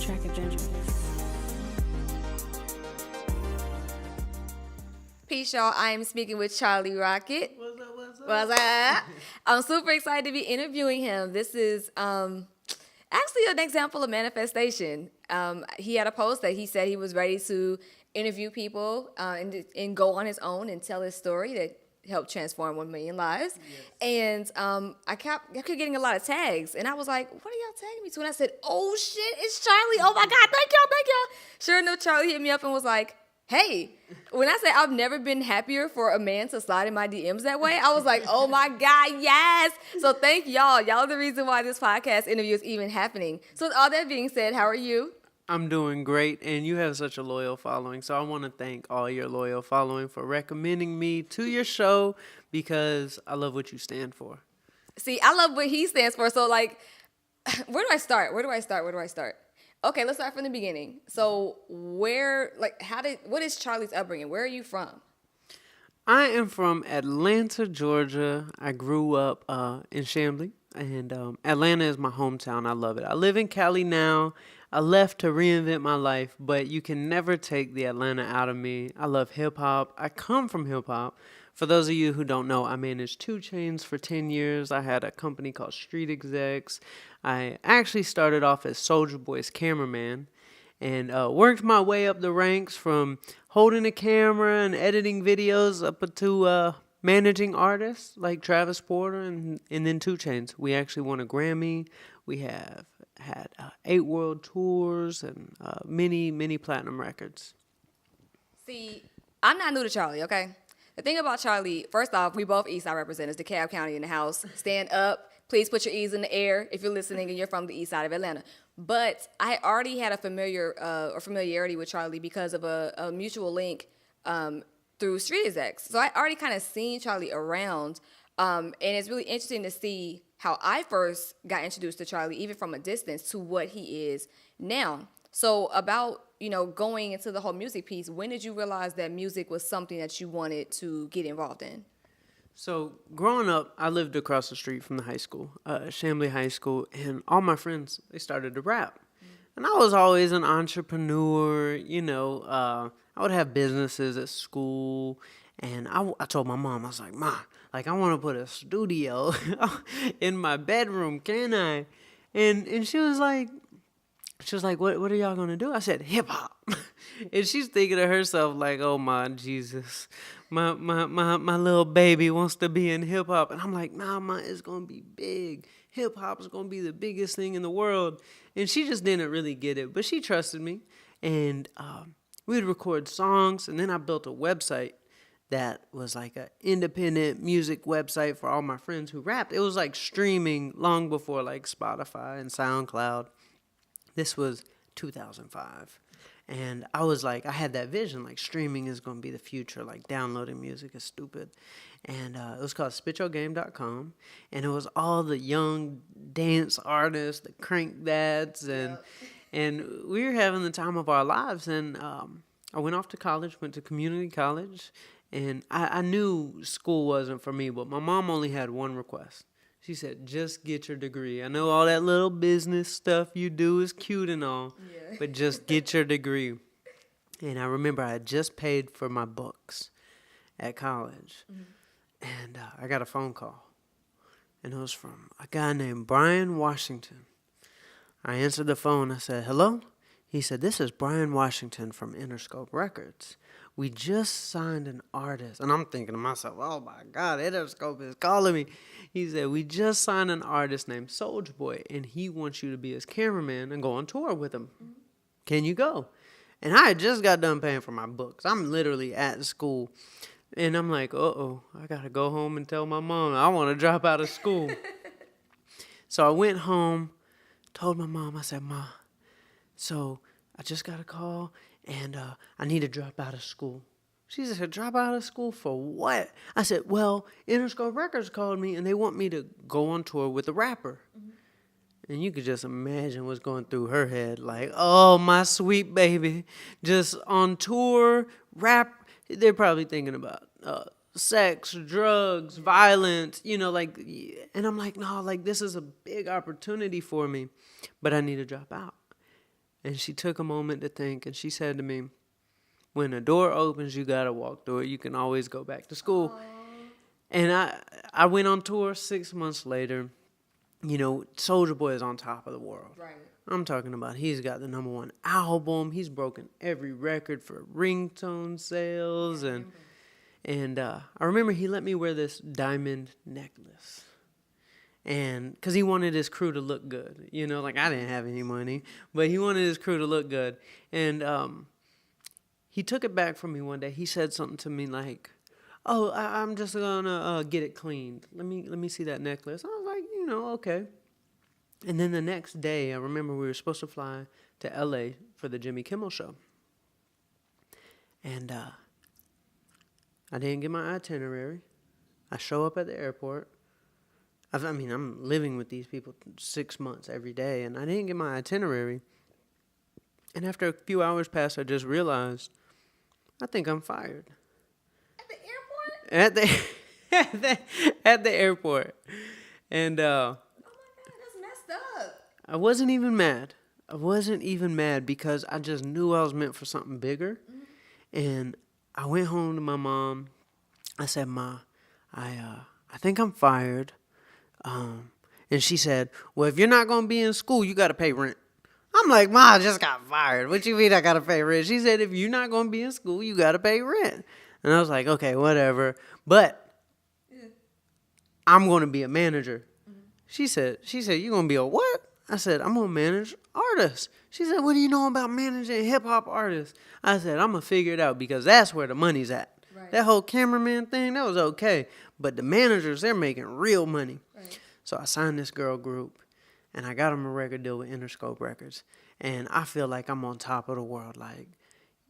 Track Adventures. Peace, y'all. I am speaking with Charlie Rocket. What's up? I'm super excited to be interviewing him. This is actually an example of manifestation. He had a post that he said he was ready to interview people and go on his own and tell his story that helped transform 1 million lives. Yes. And I kept getting a lot of tags, and I was like, what are y'all tagging me to? And I said, oh shit, it's Charlie. Oh my God, thank y'all. Sure enough, Charlie hit me up and was like, hey, when I say I've never been happier for a man to slide in my DMs that way, I was like, oh my God, yes. So thank y'all. Y'all are the reason why this podcast interview is even happening. So with all that being said, how are you? I'm doing great, and you have such a loyal following. So I want to thank all your loyal following for recommending me to your show because I love what you stand for. See, I love what he stands for. So like, where do I start? Okay, let's start from the beginning. So what is Charlie's upbringing? Where are you from? I am from Atlanta, Georgia. I grew up in Chamblee, and Atlanta is my hometown. I love it. I live in Cali now. I left to reinvent my life, but you can never take the Atlanta out of me. I love hip-hop. I come from hip-hop. For those of you who don't know, I managed 2 Chainz for 10 years. I had a company called Street Execs. I actually started off as Soulja Boy's cameraman and worked my way up the ranks from holding a camera and editing videos up to managing artists like Travis Porter and then 2 Chainz. We actually won a Grammy. We have had 8 world tours and many platinum records. See, I'm not new to Charlie, okay? The thing about Charlie, first off, we both Eastside representatives, DeKalb County in the house. Stand up. Please put your E's in the air if you're listening and you're from the east side of Atlanta. But I already had a familiarity with Charlie because of a mutual link through Street Execs. So I already kind of seen Charlie around, and it's really interesting to see how I first got introduced to Charlie, even from a distance, to what he is now. So about, going into the whole music piece, when did you realize that music was something that you wanted to get involved in? So growing up, I lived across the street from the high school, Chamblee High School, and all my friends, they started to rap. And I was always an entrepreneur, I would have businesses at school, and I told my mom, I was like, Ma, I want to put a studio in my bedroom, can I? And she was like, what are y'all going to do? I said, hip hop. And she's thinking to herself like, oh my Jesus, my little baby wants to be in hip hop. And I'm like, nah, Ma, it's going to be big. Hip hop is going to be the biggest thing in the world. And she just didn't really get it, but she trusted me. And we'd record songs. And then I built a website that was like an independent music website for all my friends who rapped. It was like streaming long before like Spotify and SoundCloud. This was 2005. And I was like, I had that vision, like streaming is going to be the future, like downloading music is stupid. And it was called spityourgame.com. And it was all the young dance artists, the crank dads, and we were having the time of our lives. And I went off to college, went to community college, and I knew school wasn't for me, but my mom only had one request. She said, just get your degree. I know all that little business stuff you do is cute and all, but just get your degree. And I remember I had just paid for my books at college, and I got a phone call, and it was from a guy named Brian Washington. I answered the phone. I said, hello? He said, this is Brian Washington from Interscope Records. We just signed an artist. And I'm thinking to myself, oh my God, Interscope is calling me. He said, we just signed an artist named Soulja Boy, and he wants you to be his cameraman and go on tour with him. Can you go? And I had just got done paying for my books. I'm literally at school. And I'm like, I got to go home and tell my mom I want to drop out of school. So I went home, told my mom, I said, Ma, so I just got a call, and I need to drop out of school. She said, drop out of school for what? I said, well, Interscope Records called me, and they want me to go on tour with a rapper. And you could just imagine what's going through her head. Like, oh, my sweet baby, just on tour, rap. They're probably thinking about sex, drugs, violence, and I'm like, no, like, this is a big opportunity for me, but I need to drop out. And she took a moment to think, and she said to me, when a door opens, you got to walk through it. You can always go back to school. Aww. And I went on tour 6 months later. You know, Soulja Boy is on top of the world. Right. I'm talking about he's got the #1 album. He's broken every record for ringtone sales. And I remember he let me wear this diamond necklace. And because he wanted his crew to look good. You know, like I didn't have any money, but he wanted his crew to look good. And he took it back from me one day. He said something to me like, "Oh, I'm just gonna get it cleaned. Let me see that necklace." I was like, you know, okay. And then the next day, I remember we were supposed to fly to L.A. for the Jimmy Kimmel show. And I didn't get my itinerary. I show up at the airport. I'm living with these people 6 months every day, and I didn't get my itinerary. And after a few hours passed, I just realized, I think I'm fired. At the airport? At the airport. And Oh my God, that's messed up. I wasn't even mad. I wasn't even mad because I just knew I was meant for something bigger. And I went home to my mom. I said, "Ma, I think I'm fired." And she said, "Well, if you're not going to be in school, you got to pay rent." I'm like, "Ma, I just got fired. What you mean I got to pay rent?" She said, "If you're not going to be in school, you got to pay rent." And I was like, "Okay, whatever. But I'm going to be a manager." She said, "You're going to be a what?" I said, "I'm going to manage artists." She said, "What do you know about managing hip-hop artists?" I said, "I'm going to figure it out because that's where the money's at." Right. That whole cameraman thing, that was okay. But the managers, they're making real money. Right. So I signed this girl group, and I got them a record deal with Interscope Records. And I feel like I'm on top of the world. Like,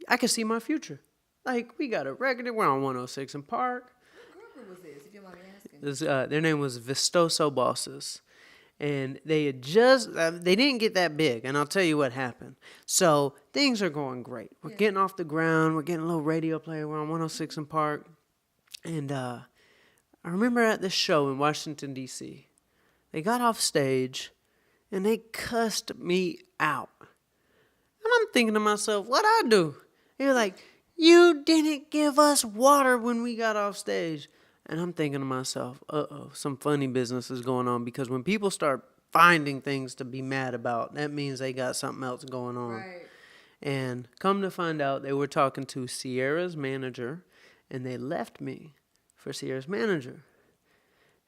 I can see my future. Like, we got a record deal. We're on 106 in Park. What group was this, if you mind me asking? Their name was Vistoso Bosses. And they had just, they didn't get that big. And I'll tell you what happened. So things are going great. We're getting off the ground. We're getting a little radio player. We're on 106 in Park. And I remember at this show in Washington, D.C., they got off stage and they cussed me out. And I'm thinking to myself, what'd I do? They're like, "You didn't give us water when we got off stage." And I'm thinking to myself, some funny business is going on, because when people start finding things to be mad about, that means they got something else going on. Right. And come to find out, they were talking to Sierra's manager, and they left me for Sierra's manager.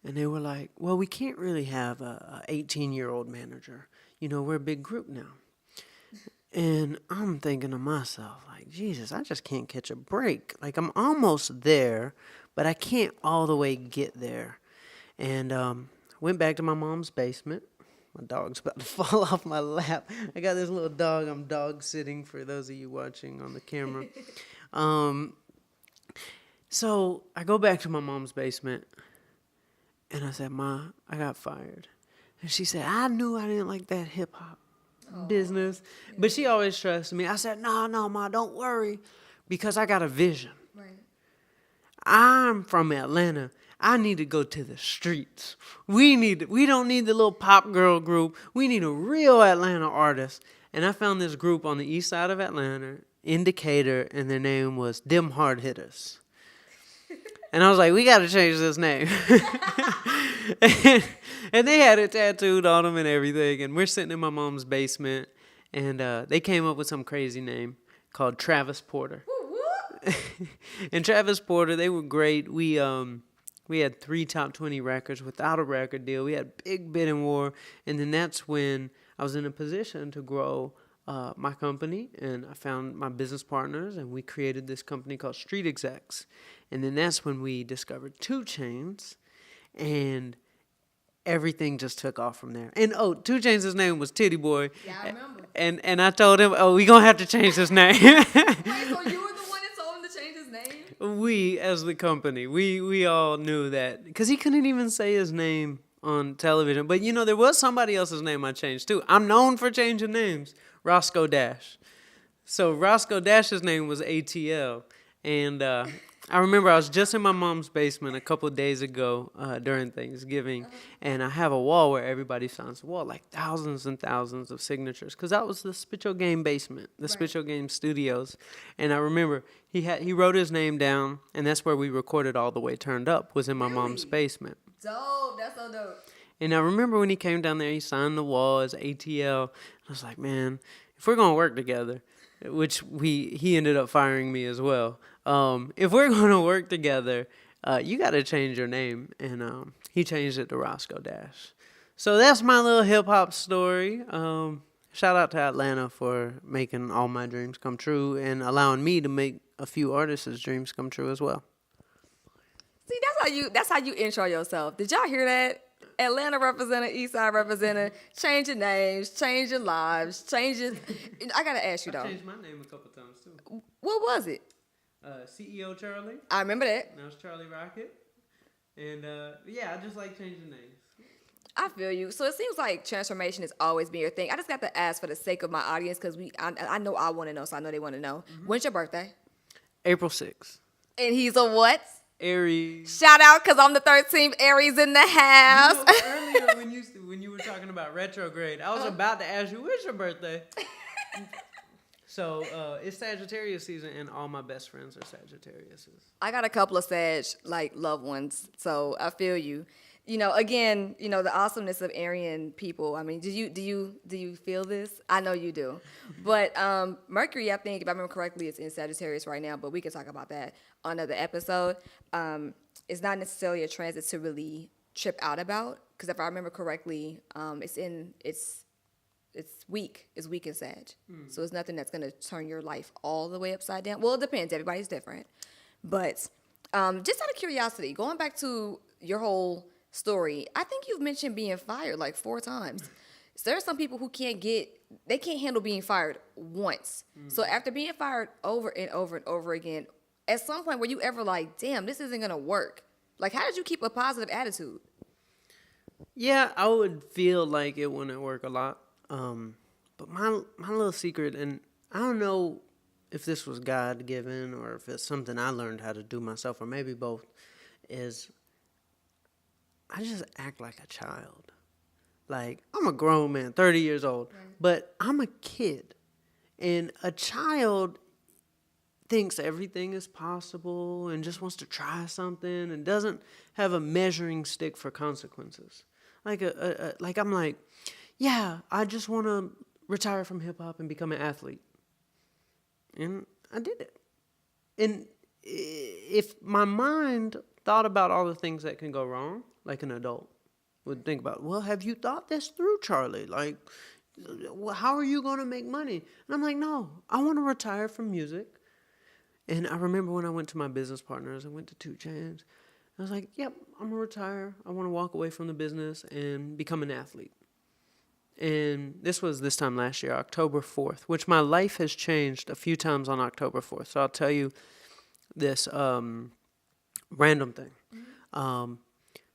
And they were like, "Well, we can't really have a 18-year-old manager. You know, we're a big group now." And I'm thinking to myself, like, Jesus, I just can't catch a break. Like, I'm almost there, but I can't all the way get there. And went back to my mom's basement. My dog's about to fall off my lap. I got this little dog. I'm dog sitting for those of you watching on the camera. So I go back to my mom's basement, and I said, "Ma, I got fired." And she said, "I knew I didn't like that hip-hop business." But she always trusted me. I said, No, Ma, don't worry, because I got a vision. Right. I'm from Atlanta. I need to go to the streets. We don't need the little pop girl group. We need a real Atlanta artist. And I found this group on the east side of Atlanta, Indicator, and their name was Them Hard Hitters. And I was like, we got to change this name. And they had it tattooed on them and everything. And we're sitting in my mom's basement. And they came up with some crazy name called Travis Porter. And Travis Porter, they were great. We had 3 top 20 records without a record deal. We had big bidding war. And then that's when I was in a position to grow my company. And I found my business partners. And we created this company called Street Execs. And then that's when we discovered 2 Chainz. And everything just took off from there. And 2 Chainz' name was Titty Boy. Yeah, I remember. And I told him, we gonna have to change his name. Wait, so you were the one that told him to change his name? We, as the company, we all knew that, because he couldn't even say his name on television. But you know, there was somebody else's name I changed too. I'm known for changing names. Roscoe Dash. So Roscoe Dash's name was ATL, and I remember I was just in my mom's basement a couple of days ago during Thanksgiving, and I have a wall where everybody signs a wall, like thousands and thousands of signatures, because that was the Spiritual Game basement, the Spiritual Game studios. And I remember he wrote his name down, and that's where we recorded All the Way Turned Up, was in my mom's basement. Dope. That's so dope. And I remember when he came down there, he signed the wall as ATL. I was like, man, if we're gonna work together, which he ended up firing me as well. If we're gonna work together, you got to change your name, and he changed it to Roscoe Dash. So that's my little hip hop story. Shout out to Atlanta for making all my dreams come true and allowing me to make a few artists' dreams come true as well. See, that's how you intro yourself. Did y'all hear that? Atlanta representative, Eastside representative, change your names, change your lives, change your... I got to ask you, though. I changed my name a couple times, too. What was it? CEO Charlie. I remember that. Now it's Charlie Rocket. And, I just like changing names. I feel you. So it seems like transformation has always been your thing. I just got to ask for the sake of my audience because I know I want to know, so I know they want to know. Mm-hmm. When's your birthday? April 6th. And he's a what? Aries. Shout out, because I'm the 13th Aries in the house. Earlier when you were talking about retrograde, I was about to ask you, when's your birthday? So it's Sagittarius season, and all my best friends are Sagittariuses. I got a couple of Sag, loved ones, so I feel you. Again, the awesomeness of Aryan people. I mean, do you feel this? I know you do. But Mercury, I think, if I remember correctly, is in Sagittarius right now, but we can talk about that on another episode. It's not necessarily a transit to really trip out about, because if I remember correctly, it's weak. It's weak in Sag. So it's nothing that's going to turn your life all the way upside down. Well, it depends. Everybody's different. But just out of curiosity, going back to your whole story, I think you've mentioned being fired like 4 times. So there are some people who can't handle being fired once. So after being fired over and over and over again, at some point were you ever like, damn, this isn't gonna work? Like, how did you keep a positive attitude? Yeah, I would feel like it wouldn't work a lot. But my little secret, and I don't know if this was God given or if it's something I learned how to do myself, or maybe both, is I just act like a child. Like, I'm a grown man, 30 years old, but I'm a kid. And a child thinks everything is possible and just wants to try something and doesn't have a measuring stick for consequences. Like I'm like, yeah, I just want to retire from hip hop and become an athlete. And I did it. And if my mind thought about all the things that can go wrong, like an adult would think about, well, have you thought this through, Charlie? Like, how are you going to make money? And I'm like, no, I want to retire from music. And I remember when I went to my business partners, I went to 2 Chainz. I was like, yep, I'm going to retire. I want to walk away from the business and become an athlete. And this was this time last year, October 4th, which my life has changed a few times on October 4th. So I'll tell you this random thing.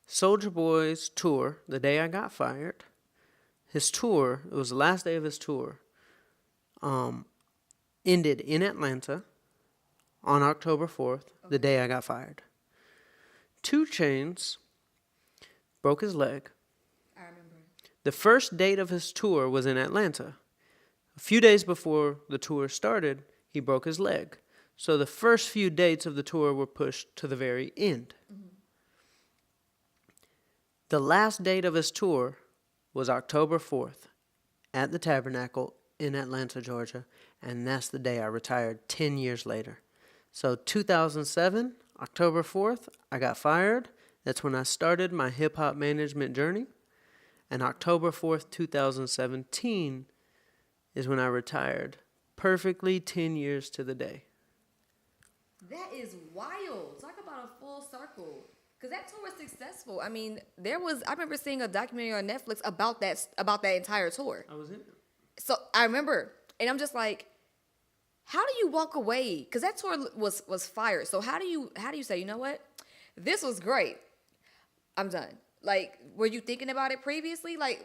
Soulja Boy's tour, the day I got fired, his tour, it was the last day of his tour, ended in Atlanta on October 4th, the day I got fired. 2 Chainz broke his leg. I remember. The first date of his tour was in Atlanta. A few days before the tour started, he broke his leg. So the first few dates of the tour were pushed to the very end. Mm-hmm. The last date of his tour was October 4th at the Tabernacle in Atlanta, Georgia, and that's the day I retired 10 years later. So 2007, October 4th, I got fired. That's when I started my hip-hop management journey. And October 4th, 2017 is when I retired. Perfectly 10 years to the day. That is wild. Talk about a full circle. Because that tour was successful. I mean, I remember seeing a documentary on Netflix about that entire tour. I was in it. So I remember, and I'm just like, how do you walk away? Because that tour was fired. So how do you say, you know what? This was great. I'm done. Like, were you thinking about it previously? Like,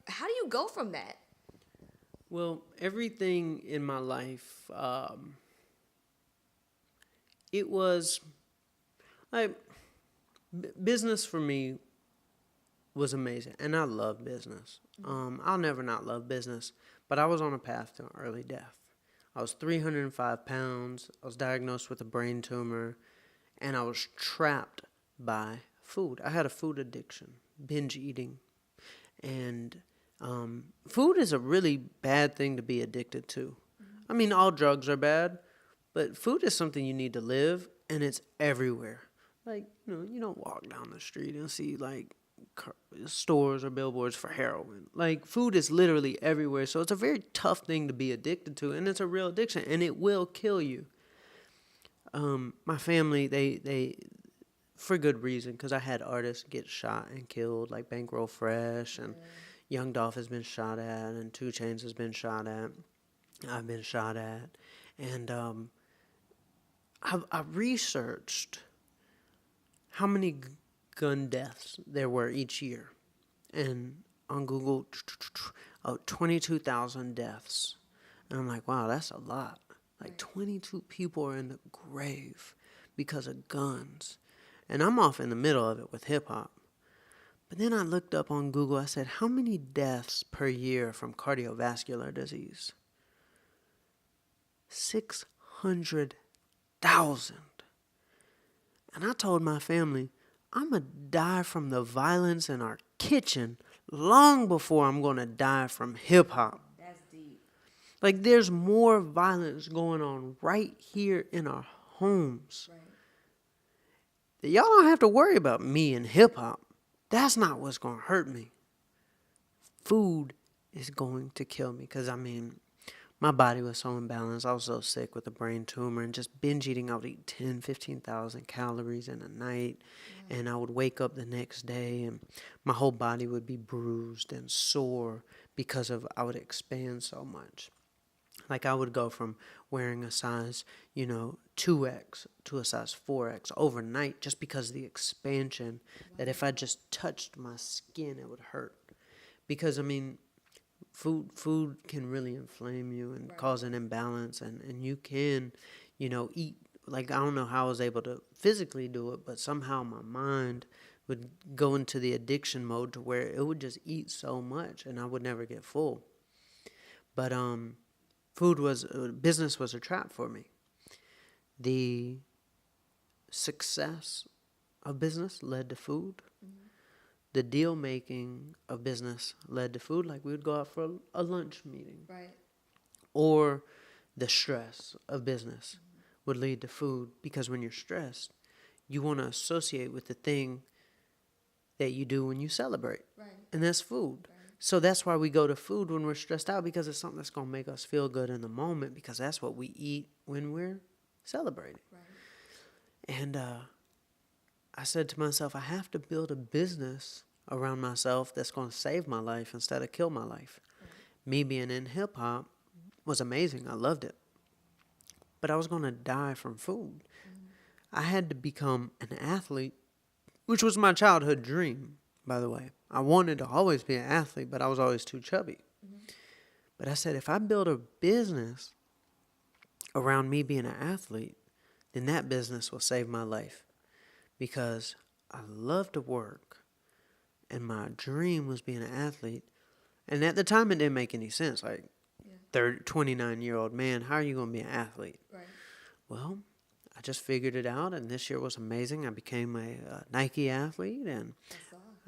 how do you go from that? Well, everything in my life, it was Like, business for me was amazing, and I love business. I'll never not love business, but I was on a path to early death. I was 305 pounds. I was diagnosed with a brain tumor, and I was trapped by food. I had a food addiction, binge eating, and food is a really bad thing to be addicted to. I mean, all drugs are bad, but food is something you need to live, and it's everywhere. Like, you don't walk down the street and see, like, stores or billboards for heroin. Like, food is literally everywhere, so it's a very tough thing to be addicted to, and it's a real addiction, and it will kill you. My family, they for good reason, because I had artists get shot and killed, like Bankroll Fresh, and Young Dolph has been shot at, and 2 Chainz has been shot at. I've been shot at, and I researched how many gun deaths there were each year, and on Google, 22,000 deaths, and I'm like, wow, that's a lot. Like 22 people are in the grave because of guns, and I'm off in the middle of it with hip hop. But then I looked up on Google. I said, how many deaths per year from cardiovascular disease? 600,000. And I told my family, I'm going to die from the violence in our kitchen long before I'm going to die from hip hop. That's deep. Like, there's more violence going on right here in our homes. Right. That y'all don't have to worry about me and hip hop. That's not what's going to hurt me. Food is going to kill me, because, I mean, my body was so imbalanced. I was so sick with a brain tumor, and just binge eating. I would eat 10, 15,000 calories in a night, and I would wake up the next day, and my whole body would be bruised and sore because of I would expand so much. Like, I would go from wearing a size, 2X to a size 4X overnight, just because of the expansion, that if I just touched my skin, it would hurt. Because, I mean, food can really inflame you and cause an imbalance, and you can, eat. Like, I don't know how I was able to physically do it, but somehow my mind would go into the addiction mode to where it would just eat so much, and I would never get full. But business was a trap for me. The success of business led to food. The deal making of business led to food. Like, we would go out for a lunch meeting. Right. Or the stress of business would lead to food, because when you're stressed, you want to associate with the thing that you do when you celebrate. Right. And that's food. Right. So that's why we go to food when we're stressed out, because it's something that's going to make us feel good in the moment, because that's what we eat when we're celebrating. Right. And I said to myself, I have to build a business around myself that's going to save my life instead of kill my life. Right. Me being in hip hop was amazing. I loved it. But I was going to die from food. I had to become an athlete, which was my childhood dream, by the way. I wanted to always be an athlete, but I was always too chubby. But I said, if I build a business around me being an athlete, then that business will save my life. Because I love to work, and my dream was being an athlete. And at the time, it didn't make any sense. Like, 29-year-old man, how are you going to be an athlete? Right. Well, I just figured it out, and this year was amazing. I became a Nike athlete, and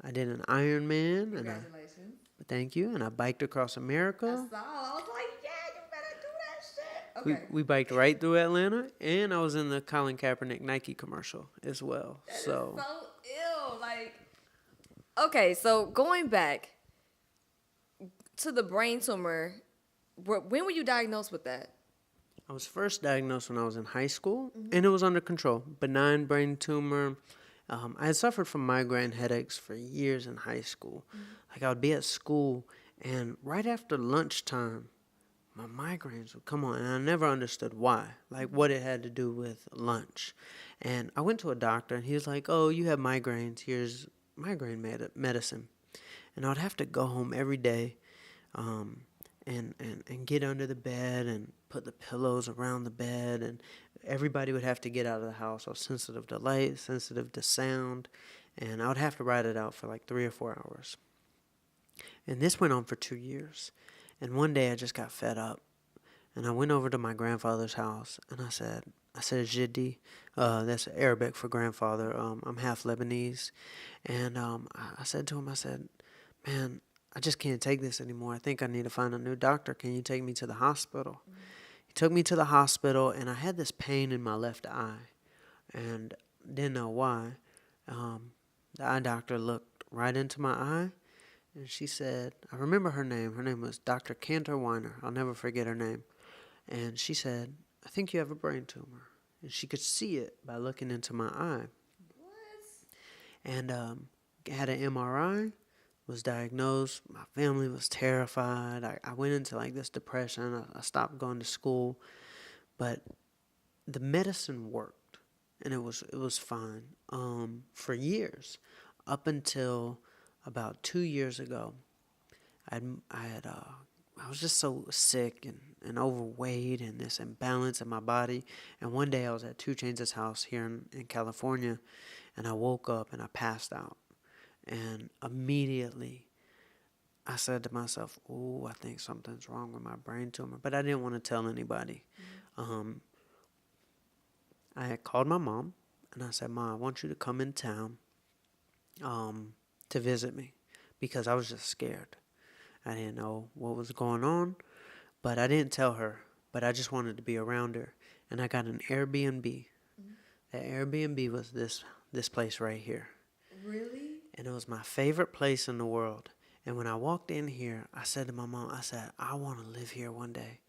I did an Ironman. Congratulations. Thank you. And I biked across America. I was like, yeah, you better do that shit. Okay. We biked right through Atlanta, and I was in the Colin Kapernick Nike commercial as well. That so is so ill. Like, okay, so going back to the brain tumor, when were you diagnosed with that? I was first diagnosed when I was in high school, and it was under control. Benign brain tumor. I had suffered from migraine headaches for years in high school. Like, I would be at school, and right after lunchtime, my migraines would come on, and I never understood why, like what it had to do with lunch. And I went to a doctor, and he was like, oh, you have migraines. Here's migraine medicine. And I would have to go home every day and get under the bed and put the pillows around the bed and everybody would have to get out of the house. I was sensitive to light, sensitive to sound, and I would have to ride it out for like 3 or 4 hours. And this went on for 2 years. And one day I just got fed up. And I went over to my grandfather's house, and I said, Jiddi, that's Arabic for grandfather. I'm half Lebanese. And I said to him, man, I just can't take this anymore. I think I need to find a new doctor. Can you take me to the hospital? Mm-hmm. He took me to the hospital, and I had this pain in my left eye, and didn't know why. The eye doctor looked right into my eye, and she said, I remember her name. Her name was Dr. Cantor Weiner. I'll never forget her name. And she said, I think you have a brain tumor. And she could see it by looking into my eye. What? And had an MRI, was diagnosed. My family was terrified. I went into like this depression. I stopped going to school. But the medicine worked, and it was fine for years, up until about 2 years ago. I was just so sick and overweight and this imbalance in my body. And one day I was at 2 Chainz' house here in California, and I woke up and I passed out. And immediately I said to myself, oh, I think something's wrong with my brain tumor. But I didn't want to tell anybody. Mm-hmm. I had called my mom, and I said, Mom, I want you to come in town to visit me, because I was just scared. I didn't know what was going on, but I didn't tell her. But I just wanted to be around her. And I got an Airbnb. Mm-hmm. That Airbnb was this place right here. Really? And it was my favorite place in the world. And when I walked in here, I said to my mom, I want to live here one day.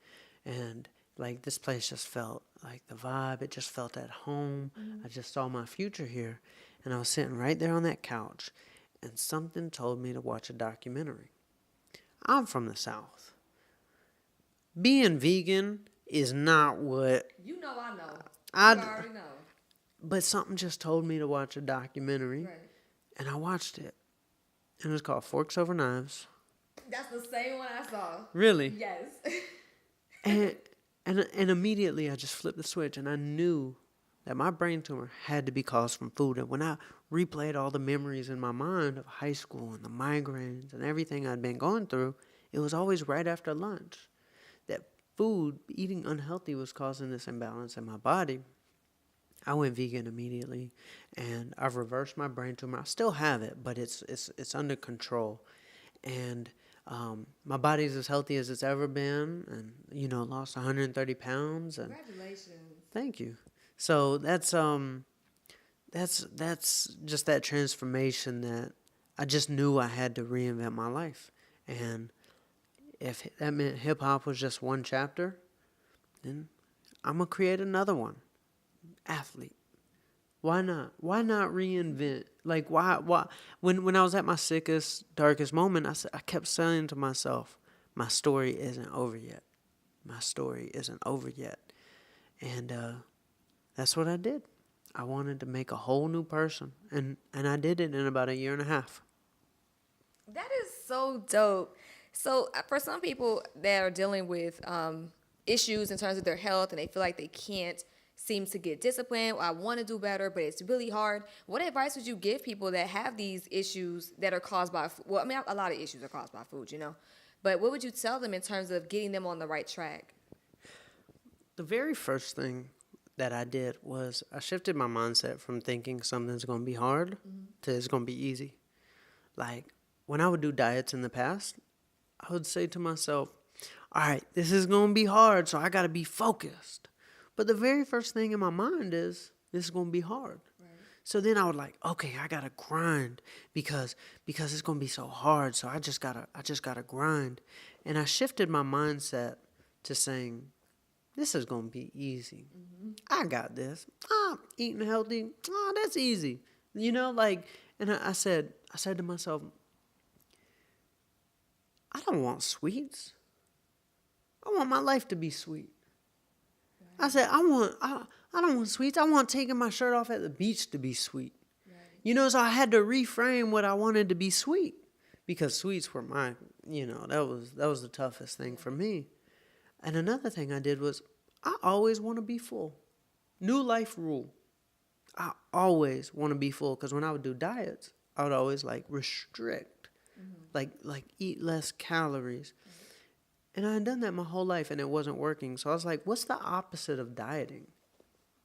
And like this place just felt like the vibe. It just felt at home. Mm-hmm. I just saw my future here. And I was sitting right there on that couch, and something told me to watch a documentary. I'm from the South. Being vegan is not what... You know I know. I already know. But something just told me to watch a documentary. Right. And I watched it. And it was called Forks Over Knives. That's the same one I saw. Really? Yes. and immediately I just flipped the switch, and I knew that my brain tumor had to be caused from food. And when I replayed all the memories in my mind of high school and the migraines and everything I'd been going through, it was always right after lunch. That food, eating unhealthy, was causing this imbalance in my body. I went vegan immediately, and I've reversed my brain tumor. I still have it, but it's under control. And my body's as healthy as it's ever been, and, lost 130 pounds. And congratulations. Thank you. So that's just that transformation that I just knew I had to reinvent my life. And if that meant hip hop was just one chapter, then I'm gonna create another one. Athlete. Why not? Why not reinvent? Like why when I was at my sickest, darkest moment, I kept saying to myself, my story isn't over yet. My story isn't over yet. And that's what I did. I wanted to make a whole new person, and I did it in about 1.5 years. That is so dope. So for some people that are dealing with issues in terms of their health, and they feel like they can't seem to get disciplined, or I want to do better, but it's really hard, what advice would you give people that have these issues that are caused by, well, I mean, a lot of issues are caused by food, but what would you tell them in terms of getting them on the right track? The very first thing that I did was I shifted my mindset from thinking something's going to be hard to it's going to be easy. Like, when I would do diets in the past, I would say to myself, all right, this is going to be hard, so I got to be focused. But the very first thing in my mind is, this is going to be hard. Right. So then I would okay, I got to grind because it's going to be so hard, so I just got to grind. And I shifted my mindset to saying, this is going to be easy. Mm-hmm. I got this. Eating healthy. That's easy. And I said to myself, I don't want sweets. I want my life to be sweet. Right. I said, I don't want sweets. I want taking my shirt off at the beach to be sweet. Right. So I had to reframe what I wanted to be sweet, because sweets were my, that was the toughest thing for me. And another thing I did was, I always want to be full. New life rule. I always want to be full, because when I would do diets, I would always like restrict, like eat less calories. And I had done that my whole life and it wasn't working. So I was like, what's the opposite of dieting?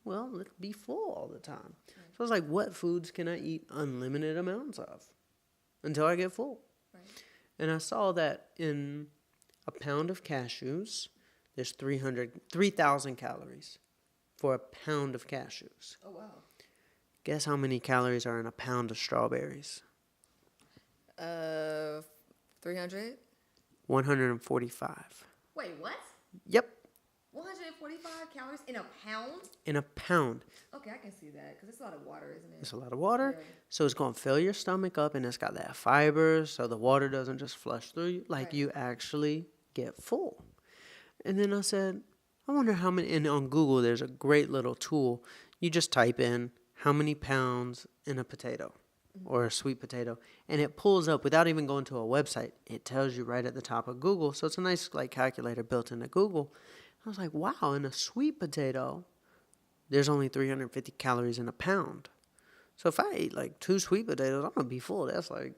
Well, let's be full all the time. So I was like, what foods can I eat unlimited amounts of until I get full? Right. And I saw that in a pound of cashews, there's 3,000 calories for a pound of cashews. Oh, wow. Guess how many calories are in a pound of strawberries? 300? 145. Wait, what? Yep. 145 calories in a pound? In a pound. Okay, I can see that, because it's a lot of water, isn't it? It's a lot of water. Yeah. So it's going to fill your stomach up, and it's got that fiber, so the water doesn't just flush through you. Like, you actually get full. And then I said, I wonder how many, and on Google, there's a great little tool. You just type in how many pounds in a potato or a sweet potato, and it pulls up without even going to a website. It tells you right at the top of Google. So it's a nice like calculator built into Google. I was like, wow, in a sweet potato, there's only 350 calories in a pound. So if I ate like 2 sweet potatoes, I'm going to be full. That's like,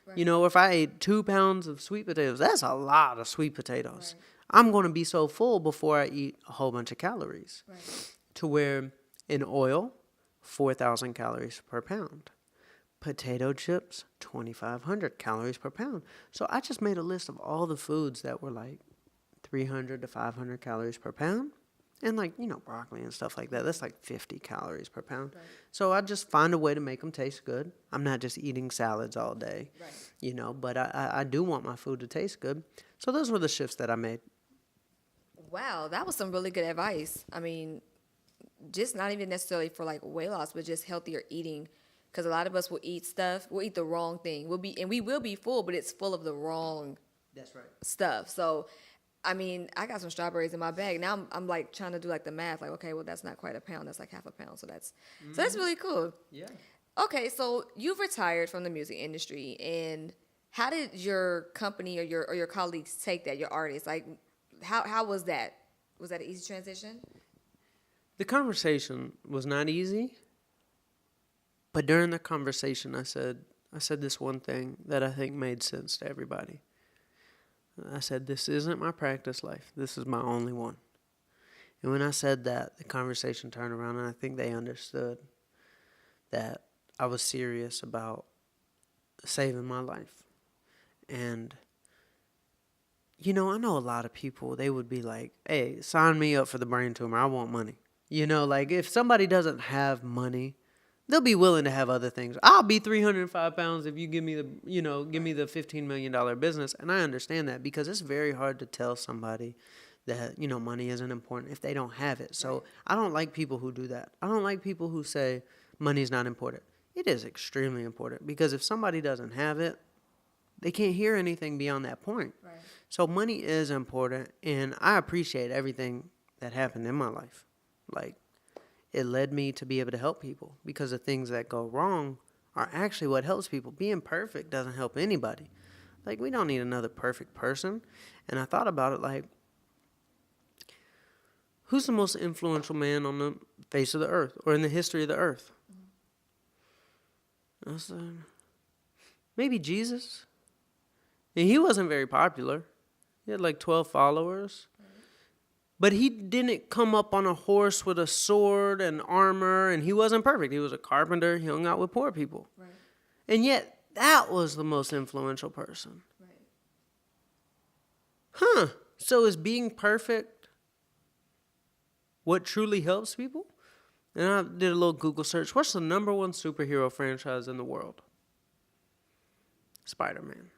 right. If I ate 2 pounds of sweet potatoes, that's a lot of sweet potatoes. Right. I'm going to be so full before I eat a whole bunch of calories. Right. To where in oil, 4,000 calories per pound. Potato chips, 2,500 calories per pound. So I just made a list of all the foods that were like 300 to 500 calories per pound. And like, broccoli and stuff like that, that's like 50 calories per pound. Right. So I just find a way to make them taste good. I'm not just eating salads all day, right. But I do want my food to taste good. So those were the shifts that I made. Wow, that was some really good advice. I mean, just not even necessarily for like weight loss, but just healthier eating. Because a lot of us will eat the wrong thing. We will be full, but it's full of the wrong stuff. So, I mean, I got some strawberries in my bag. Now I'm like trying to do like the math. Like, okay, well, that's not quite a pound. That's like half a pound. So that's really cool. Yeah. Okay, so you've retired from the music industry, and how did your company or your colleagues take that? Your artists, like, how was that? Was that an easy transition? The conversation was not easy. But during the conversation, I said this one thing that I think made sense to everybody. I said, this isn't my practice life. This is my only one. And when I said that, the conversation turned around, and I think they understood that I was serious about saving my life. And, I know a lot of people, they would be like, hey, sign me up for the brain tumor. I want money. Like if somebody doesn't have money, they'll be willing to have other things. I'll be 305 pounds if you give me the $15 million business. And I understand that, because it's very hard to tell somebody that, money isn't important if they don't have it. So I don't like people who do that. I don't like people who say money's not important. It is extremely important, because if somebody doesn't have it, they can't hear anything beyond that point. Right. So money is important, and I appreciate everything that happened in my life. Like, it led me to be able to help people, because the things that go wrong are actually what helps people. Being perfect doesn't help anybody. Like, we don't need another perfect person. And I thought about it like, who's the most influential man on the face of the earth or in the history of the earth? I said, maybe Jesus. And he wasn't very popular. He had like 12 followers. But he didn't come up on a horse with a sword and armor, and he wasn't perfect. He was a carpenter. He hung out with poor people. Right. And yet, that was the most influential person. Right. So is being perfect what truly helps people? And I did a little Google search. What's the #1 superhero franchise in the world? Spider-Man.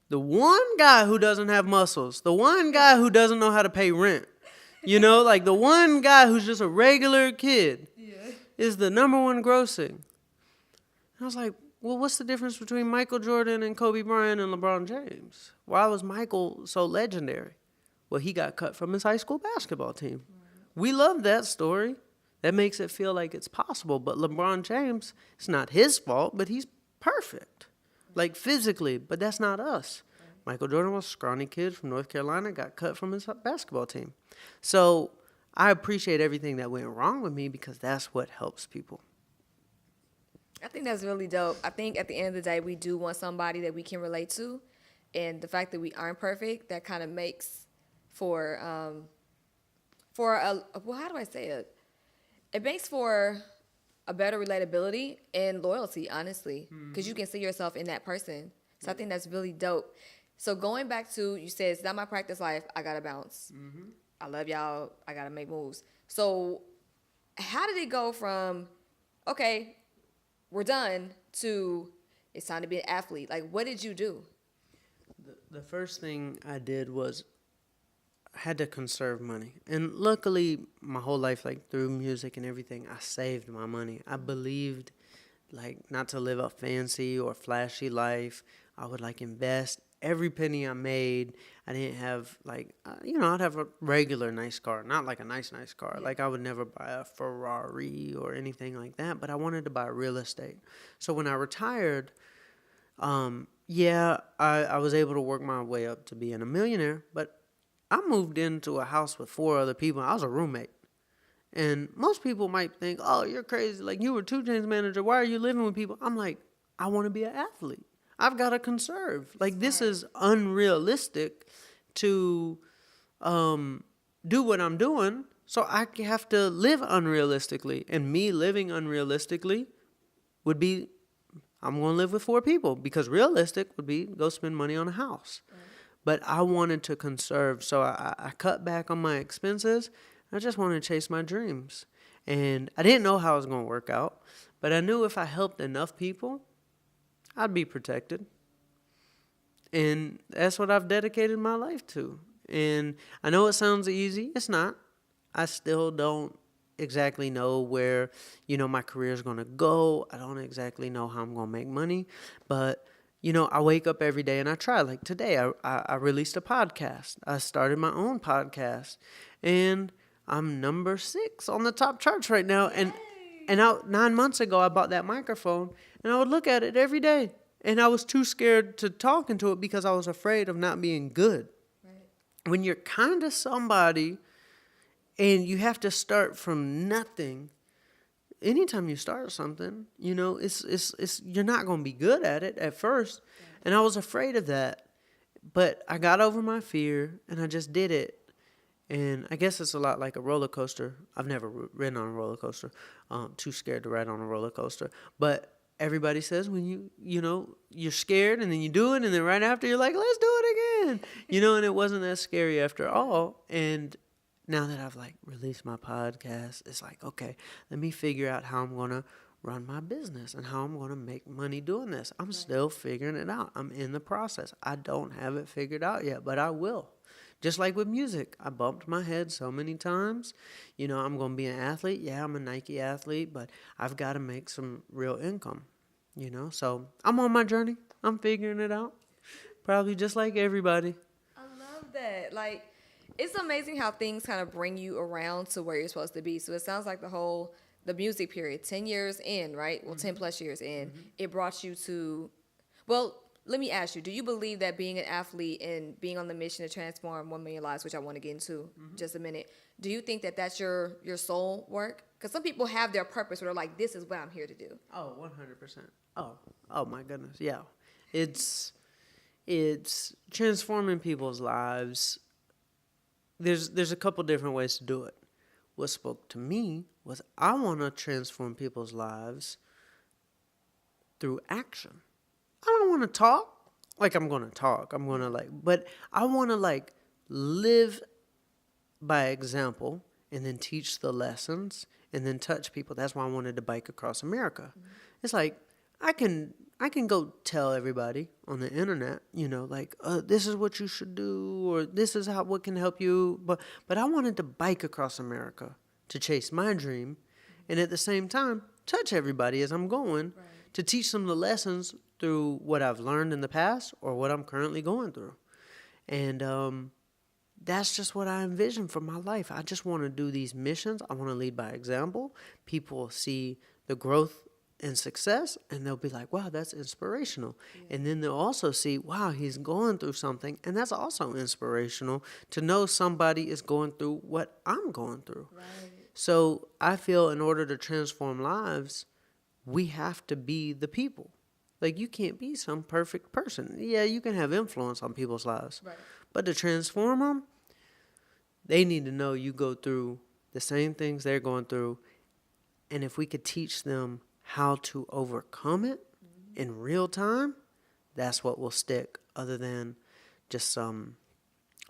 The one guy who doesn't have muscles, the one guy who doesn't know how to pay rent, like the one guy who's just a regular kid is the #1 grossing. And I was like, well, what's the difference between Michael Jordan and Kobe Bryant and LeBron James? Why was Michael so legendary? Well, he got cut from his high school basketball team. We love that story. That makes it feel like it's possible. But LeBron James, it's not his fault, but he's perfect. Like physically, but that's not us. Michael Jordan was a scrawny kid from North Carolina, got cut from his basketball team. So I appreciate everything that went wrong with me because that's what helps people. I think that's really dope. I think at the end of the day, we do want somebody that we can relate to. And the fact that we aren't perfect, that kind of makes for a, well, how do I say it? It makes for a better relatability and loyalty, honestly, because you can see yourself in that person. So I think that's really dope. So going back to, you said, it's not my practice life, I got to bounce. I love y'all, I got to make moves. So how did it go from, okay, we're done, to it's time to be an athlete? Like, what did you do? The first thing I did was I had to conserve money. And luckily, my whole life, like through music and everything, I saved my money. I believed, like, not to live a fancy or flashy life. I would, like, invest every penny I made. I didn't have, like, I'd have a regular nice car, not like a nice car. Yeah. Like, I would never buy a Ferrari or anything like that, but I wanted to buy real estate. So when I retired, I was able to work my way up to being a millionaire, but I moved into a house with 4 other people. I was a roommate. And most people might think, oh, you're crazy. Like, you were 2 Chainz manager. Why are you living with people? I'm like, I want to be an athlete. I've got to conserve. Like, this is unrealistic to do what I'm doing. So I have to live unrealistically. And me living unrealistically would be, I'm going to live with 4 people. Because realistic would be go spend money on a house. Right. But I wanted to conserve. So I cut back on my expenses. I just wanted to chase my dreams. And I didn't know how it was going to work out. But I knew if I helped enough people, I'd be protected. And that's what I've dedicated my life to. And I know it sounds easy. It's not. I still don't exactly know where, my career is going to go. I don't exactly know how I'm going to make money. But, I wake up every day and I try. Like today, I released a podcast. I started my own podcast. And I'm number 6 on the top charts right now. And 9 months ago, I bought that microphone, and I would look at it every day. And I was too scared to talk into it because I was afraid of not being good. Right. When you're kind of somebody and you have to start from nothing, anytime you start something, it's you're not going to be good at it at first. Right. And I was afraid of that. But I got over my fear, and I just did it. And I guess it's a lot like a roller coaster. I've never ridden on a roller coaster. Too scared to ride on a roller coaster. But everybody says when you're scared and then you do it, and then right after you're like, let's do it again. And it wasn't that scary after all. And now that I've like released my podcast, it's like, okay, let me figure out how I'm going to run my business and how I'm going to make money doing this. I'm still figuring it out. I'm in the process. I don't have it figured out yet, but I will. Just like with music, I bumped my head so many times. I'm going to be an athlete. Yeah, I'm a Nike athlete, but I've got to make some real income, So I'm on my journey. I'm figuring it out. Probably just like everybody. I love that. Like, it's amazing how things kind of bring you around to where you're supposed to be. So it sounds like the music period, 10 years in, right? Well, 10 plus years in, it brought you to, let me ask you, do you believe that being an athlete and being on the mission to transform 1 million lives, which I want to get into just a minute, do you think that that's your soul work? Because some people have their purpose where they're like, this is what I'm here to do. Oh, 100%. Oh my goodness. Yeah. It's transforming people's lives. There's a couple different ways to do it. What spoke to me was I want to transform people's lives through action. I don't want to talk like I'm going to talk. I'm going to but I want to live by example and then teach the lessons and then touch people. That's why I wanted to bike across America. Mm-hmm. It's like I can go tell everybody on the internet, this is what you should do, or this is what can help you. But I wanted to bike across America to chase my dream, and at the same time touch everybody as I'm going. Right. To teach them the lessons through what I've learned in the past or what I'm currently going through. And that's just what I envision for my life. I just want to do these missions. I want to lead by example. People see the growth and success, and they'll be like, wow, that's inspirational. And then they'll also see, wow, he's going through something, and that's also inspirational to know somebody is going through what I'm going through. Right. So I feel in order to transform lives, we have to be the people. Like, you can't be some perfect person. Yeah, you can have influence on people's lives. Right. But to transform them, they need to know you go through the same things they're going through. And if we could teach them how to overcome it in real time, that's what will stick, other than just some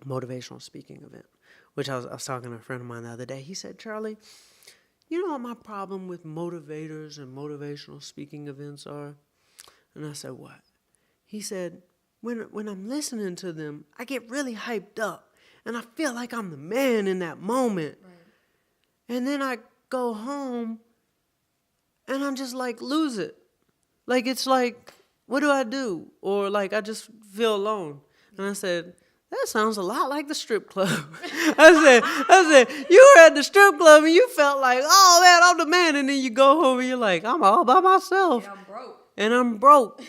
motivational speaking event. Which I was talking to a friend of mine the other day. He said, Charlie, you know what my problem with motivators and motivational speaking events are? And I said, what? He said, when I'm listening to them, I get really hyped up. And I feel like I'm the man in that moment. Right. And then I go home and I'm just like, lose it. Like, it's like, what do I do? Or like, I just feel alone. And I said, that sounds a lot like the strip club. I said, you were at the strip club and you felt like, oh man, I'm the man. And then you go home and you're like, I'm all by myself. And I'm broke.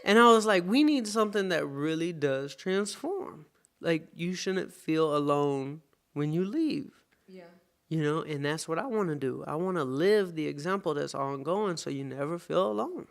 And I was like, we need something that really does transform. Like, you shouldn't feel alone when you leave. Yeah. You know, and that's what I want to do. I want to live the example that's ongoing so you never feel alone.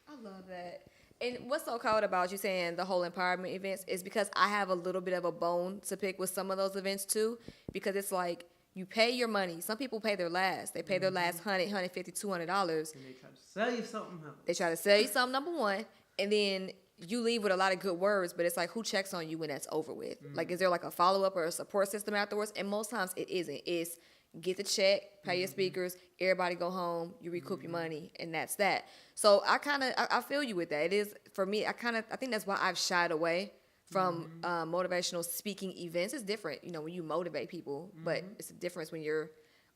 I love that. And what's so cool about you saying the whole empowerment events is because I have a little bit of a bone to pick with some of those events too, because it's like you pay your money. Some people pay their last. They pay their last $100, $150, $200. And they try to sell you something else. They try to sell you something, number one, and then you leave with a lot of good words, but it's like, who checks on you when that's over with? Like, is there like a follow-up or a support system afterwards? And most times it isn't. It's get the check, pay your speakers, everybody go home, you recoup your money, and that's that. So I feel you with that. It is, for me, I think that's why I've shied away from motivational speaking events. It's different, you know, when you motivate people, but it's a difference when you're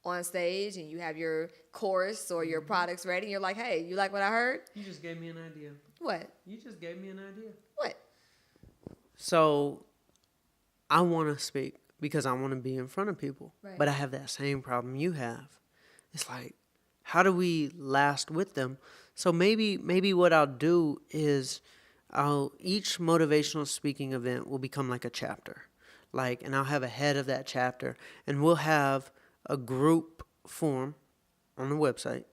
on stage and you have your course or your products ready and you're like, hey, you like what I heard? You just gave me an idea. What? You just gave me an idea. What? So I want to speak because I want to be in front of people. Right. But I have that same problem you have. It's like, how do we last with them? So maybe what I'll do is each motivational speaking event will become like a chapter. And I'll have a head of that chapter, and we'll have a group form on the website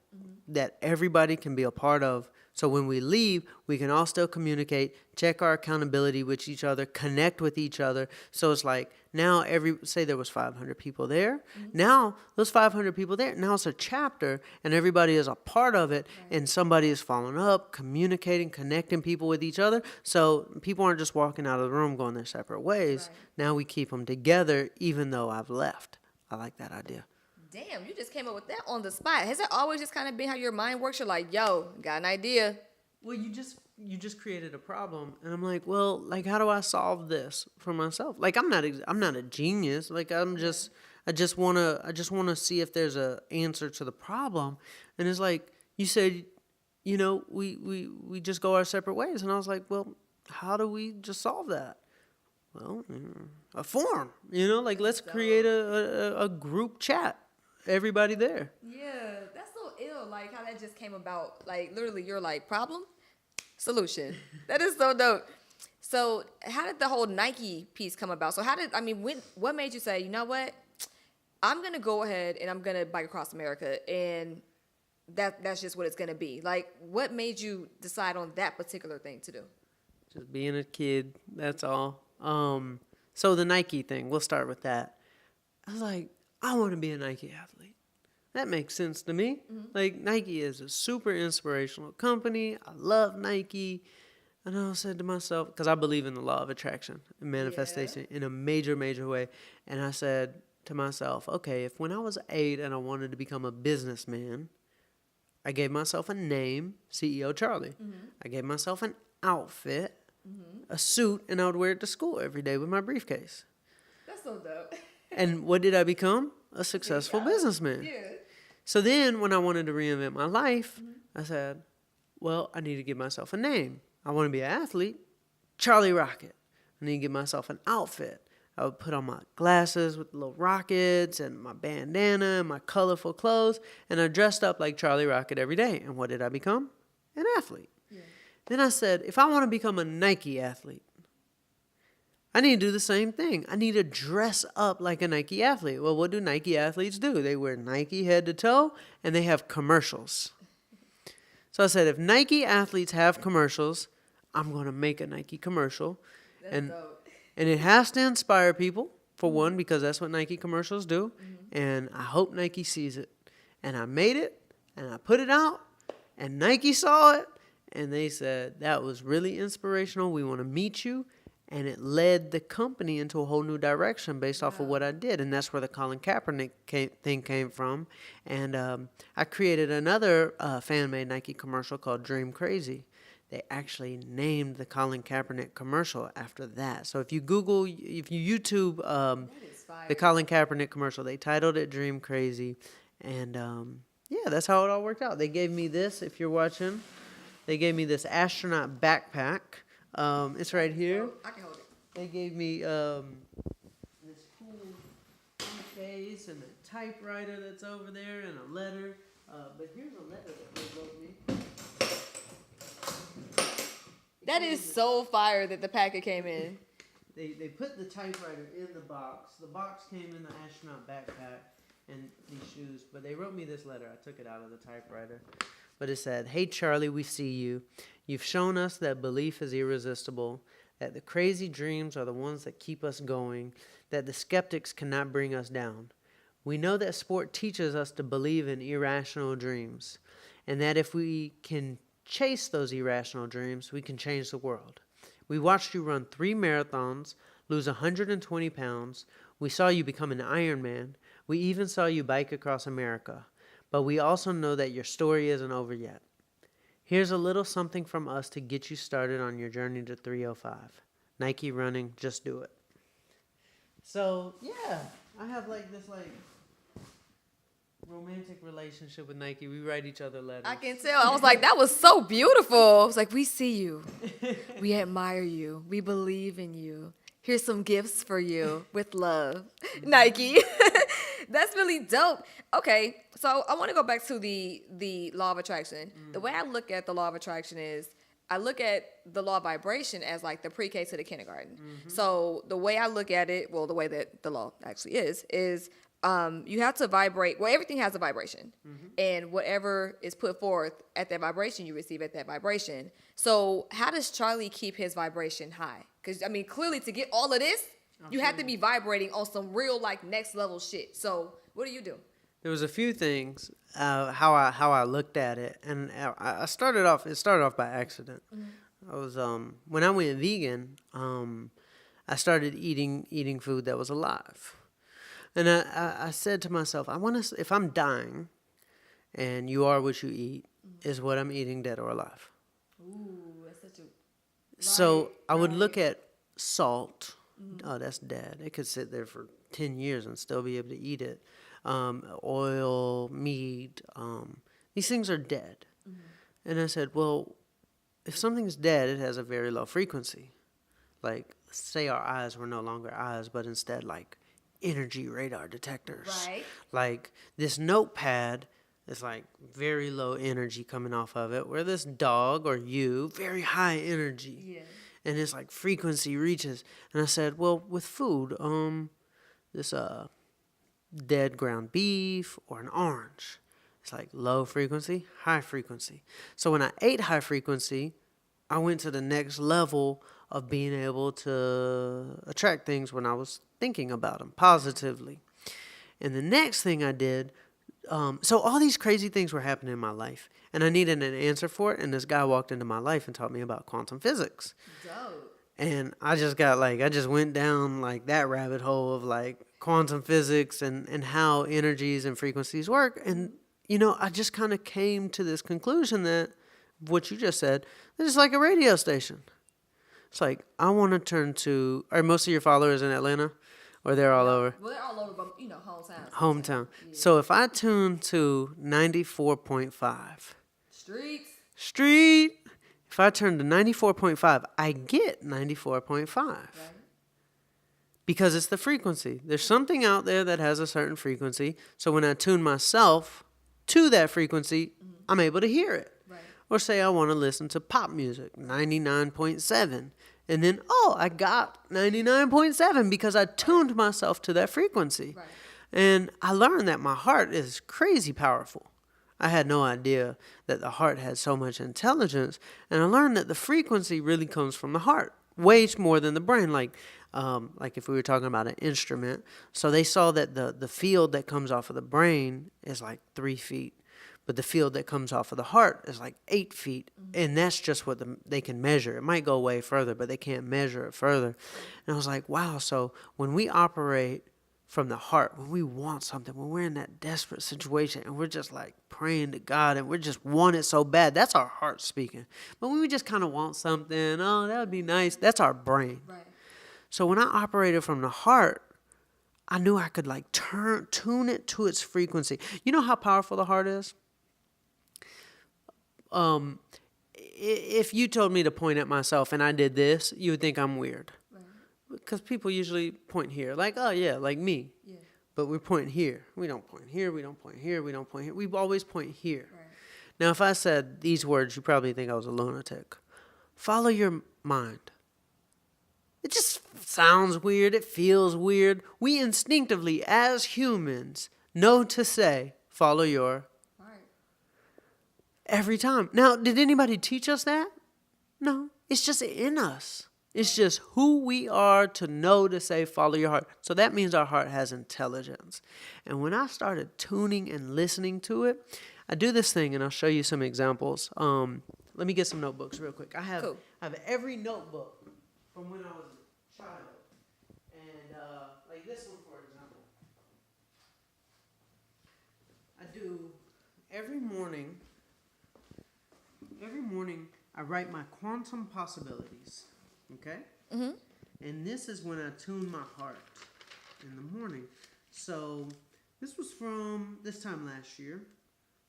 that everybody can be a part of. So when we leave, we can all still communicate, check our accountability with each other, connect with each other. So it's like, now say there was 500 people there. Now those 500 people there, now it's a chapter and everybody is a part of it. Right. And somebody is following up, communicating, connecting people with each other. So people aren't just walking out of the room going their separate ways. Right. Now we keep them together even though I've left. I like that idea. Damn, you just came up with that on the spot. Has that always just kind of been how your mind works? You're like, yo, got an idea. Well, you just created a problem, and I'm like, well, like, how do I solve this for myself? Like, I'm not a genius. Like, I just wanna see if there's a answer to the problem. And it's like you said, you know, we just go our separate ways, and I was like, well, how do we just solve that? Well, a form, you know, like let's create a group chat. Everybody there. Yeah, that's so ill. Like how that just came about. Like literally, you're like problem, solution. That is so dope. So how did the whole Nike piece come about? So what made you say, you know what, I'm gonna go ahead and I'm gonna bike across America, and that's just what it's gonna be. Like, what made you decide on that particular thing to do? Just being a kid. That's all. So the Nike thing. We'll start with that. I was like, I want to be a Nike athlete. That makes sense to me. Like, Nike is a super inspirational company. I love Nike. And I said to myself, because I believe in the law of attraction and manifestation in a major, major way. And I said to myself, okay, if when I was 8 and I wanted to become a businessman, I gave myself a name, CEO Charlie. I gave myself an outfit, a suit, and I would wear it to school every day with my briefcase. That's so dope. And what did I become? A successful businessman. Yeah. So then when I wanted to reinvent my life, I said, well, I need to give myself a name. I want to be an athlete, Charlie Rocket. I need to give myself an outfit. I would put on my glasses with little rockets and my bandana and my colorful clothes, and I dressed up like Charlie Rocket every day. And what did I become? An athlete. Yeah. Then I said, if I want to become a Nike athlete, I need to do the same thing. I need to dress up like a Nike athlete. Well, what do Nike athletes do? They wear Nike head to toe, and they have commercials. So I said, if Nike athletes have commercials, I'm going to make a Nike commercial. That's dope. And it has to inspire people, for one, because that's what Nike commercials do. Mm-hmm. And I hope Nike sees it. And I made it, and I put it out, and Nike saw it, and they said, that was really inspirational. We want to meet you. And it led the company into a whole new direction based off of what I did. And that's where the Colin Kapernick thing came from. And I created another fan-made Nike commercial called Dream Crazy. They actually named the Colin Kaepernick commercial after that. So if you YouTube the Colin Kaepernick commercial, they titled it Dream Crazy. And yeah, that's how it all worked out. They gave me this, if you're watching. They gave me this astronaut backpack. It's right here. I can hold it. They gave me this cool case and a typewriter that's over there and a letter. But here's a letter that they wrote me. That is so fire that the packet came in. They put the typewriter in the box. The box came in the astronaut backpack and these shoes. But they wrote me this letter. I took it out of the typewriter. But it said, "Hey, Charlie, we see you. You've shown us that belief is irresistible, that the crazy dreams are the ones that keep us going, that the skeptics cannot bring us down. We know that sport teaches us to believe in irrational dreams, and that if we can chase those irrational dreams, we can change the world. We watched you run 3 marathons, lose 120 pounds. We saw you become an Ironman. We even saw you bike across America. But we also know that your story isn't over yet. Here's a little something from us to get you started on your journey to 305. Nike running, just do it." So, yeah, I have this romantic relationship with Nike. We write each other letters. I can tell. I was like, that was so beautiful. I was like, we see you. We admire you. We believe in you. Here's some gifts for you with love. Nike. That's really dope. Okay, so I want to go back to the law of attraction. Mm. The way I look at the law of attraction is I look at the law of vibration as like the pre-K to the kindergarten. Mm-hmm. So the way I look at it, well, the way that the law actually is you have to vibrate. Well, everything has a vibration. Mm-hmm. And whatever is put forth at that vibration, you receive at that vibration. So how does Charlie keep his vibration high? Because, I mean, clearly to get all of this, you have to be vibrating on some real, next level shit. So what do you do? There was a few things how I looked at it, and it started off by accident. Mm-hmm. I was when I went vegan, I started eating food that was alive, and I said to myself, I want to, if I'm dying, and you are what you eat, mm-hmm. is what I'm eating, dead or alive. Ooh, that's such a. So I would look at salt. Mm-hmm. Oh, that's dead. It could sit there for 10 years and still be able to eat it. Oil, meat, these things are dead. Mm-hmm. And I said, well, if something's dead, it has a very low frequency. Like, say our eyes were no longer eyes, but instead energy radar detectors. Right. Like this notepad is very low energy coming off of it, where this dog or you, very high energy. Yeah. And it's frequency reaches. And I said, well, with food, this dead ground beef or an orange, it's low frequency, high frequency. So when I ate high frequency, I went to the next level of being able to attract things when I was thinking about them positively. And the next thing I did, so all these crazy things were happening in my life, and I needed an answer for it, and this guy walked into my life and taught me about quantum physics. Dope. And I just got I just went down that rabbit hole of quantum physics and how energies and frequencies work. And, I just kind of came to this conclusion that what you just said, this is like a radio station. It's I want to turn to, are most of your followers in Atlanta? Or they're all over? Well, they're all over, but, hometown. Hometown. Yeah. So if I tune to 94.5. Street. If I turn to 94.5, I get 94.5. Right. Because it's the frequency. There's something out there that has a certain frequency. So when I tune myself to that frequency, I'm able to hear it. Right. Or say I want to listen to pop music, 99.7. And then, I got 99.7 because I tuned myself to that frequency. Right. And I learned that my heart is crazy powerful. I had no idea that the heart had so much intelligence. And I learned that the frequency really comes from the heart, way more than the brain. Like if we were talking about an instrument. So they saw that the field that comes off of the brain is like 3 feet. But the field that comes off of the heart is like 8 feet. And that's just what they can measure. It might go way further, but they can't measure it further. And I was like, wow. So when we operate from the heart, when we want something, when we're in that desperate situation and we're just like praying to God and we just want it so bad, that's our heart speaking. But when we just kind of want something, that would be nice, that's our brain. Right. So when I operated from the heart, I knew I could like tune it to its frequency. You know how powerful the heart is? If you told me to point at myself and I did this, you would think I'm weird. Right. Because people usually point here. Like, oh, yeah, like me. Yeah. But we're pointing here. We don't point here. We don't point here. We don't point here. We always point here. Right. Now, if I said these words, you probably think I was a lunatic. Follow your mind. It just sounds weird. It feels weird. We instinctively, as humans, know to say, follow your every time. Now, did anybody teach us that? No. It's just in us. It's just who we are to know to say, follow your heart. So that means our heart has intelligence. And when I started tuning and listening to it, I do this thing, and I'll show you some examples. Let me get some notebooks real quick. I have every notebook from when I was a child. And like this one, for example. I do every morning, I write my quantum possibilities, okay? Mm-hmm. And this is when I tune my heart in the morning. So this was from this time last year,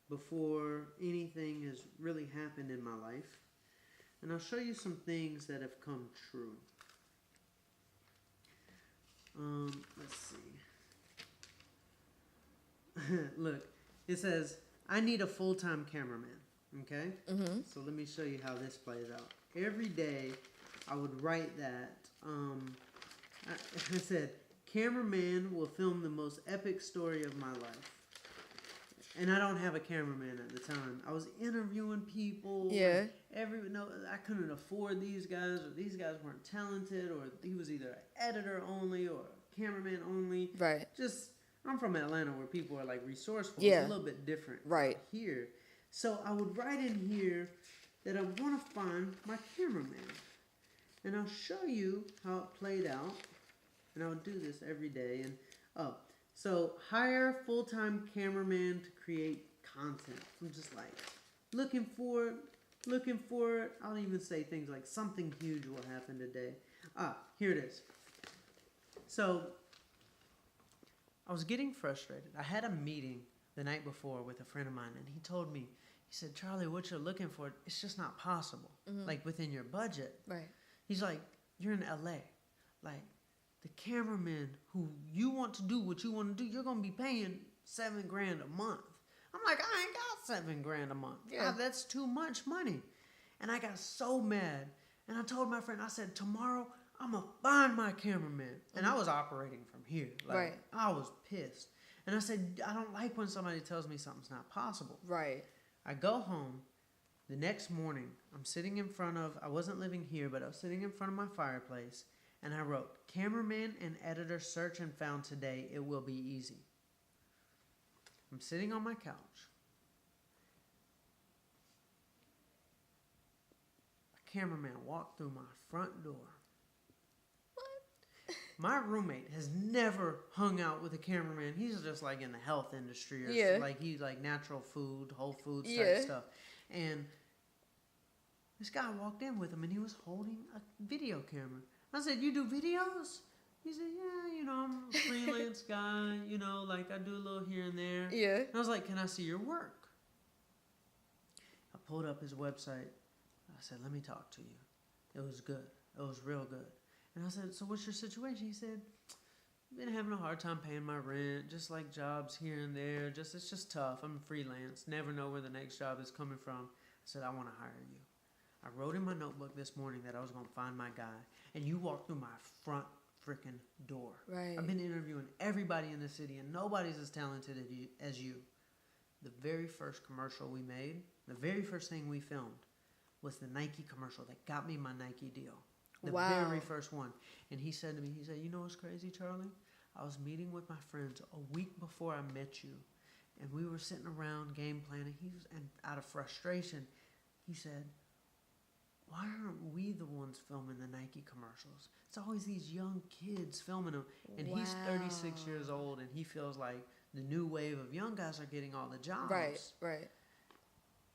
before anything has really happened in my life. And I'll show you some things that have come true. Let's see. Look, it says, I need a full-time cameraman. Okay? Mm-hmm. So let me show you how this plays out. Every day, I would write that. I said, cameraman will film the most epic story of my life. And I don't have a cameraman at the time. I was interviewing people. Yeah. I couldn't afford these guys, or these guys weren't talented, or he was either an editor only or a cameraman only. Right. I'm from Atlanta where people are like resourceful. Yeah. It's a little bit different. Right. Here. So I would write in here that I want to find my cameraman. And I'll show you how it played out. And I would do this every day. And so hire full-time cameraman to create content. I'm just like looking for it. I'll even say things like something huge will happen today. Here it is. So I was getting frustrated. I had a meeting the night before with a friend of mine, and he told me, he said, Charlie, what you're looking for, it's just not possible. Mm-hmm. Like within your budget. Right. He's like, you're in LA. Like the cameraman who you want to do what you want to do, you're going to be paying $7,000 a month. I'm like, I ain't got $7,000 a month. Yeah. That's too much money. And I got so mad. And I told my friend, I said, tomorrow I'm going to find my cameraman. Mm-hmm. And I was operating from here. Like, right. I was pissed. And I said, I don't like when somebody tells me something's not possible. Right. I go home. The next morning, I'm sitting in front of, I wasn't living here, but I was sitting in front of my fireplace. And I wrote, cameraman and editor search and found today. It will be easy. I'm sitting on my couch. A cameraman walked through my front door. My roommate has never hung out with a cameraman. He's just like in the health industry or like he's like natural food, Whole Foods type stuff. And this guy walked in with him and he was holding a video camera. I said, you do videos? He said, yeah, I'm a freelance guy, like I do a little here and there. Yeah. And I was like, can I see your work? I pulled up his website. I said, let me talk to you. It was good. It was real good. And I said, so what's your situation? He said, been having a hard time paying my rent, just like jobs here and there. It's just tough. I'm freelance. Never know where the next job is coming from. I said, I want to hire you. I wrote in my notebook this morning that I was going to find my guy. And you walked through my front freaking door. Right. I've been interviewing everybody in the city, and nobody's as talented as you. The very first commercial we made, the very first thing we filmed was the Nike commercial that got me my Nike deal. The very first one. And he said to me, you know what's crazy, Charlie? I was meeting with my friends a week before I met you, and we were sitting around game planning. And out of frustration, he said, why aren't we the ones filming the Nike commercials? It's always these young kids filming them. And he's 36 years old, and he feels like the new wave of young guys are getting all the jobs. Right.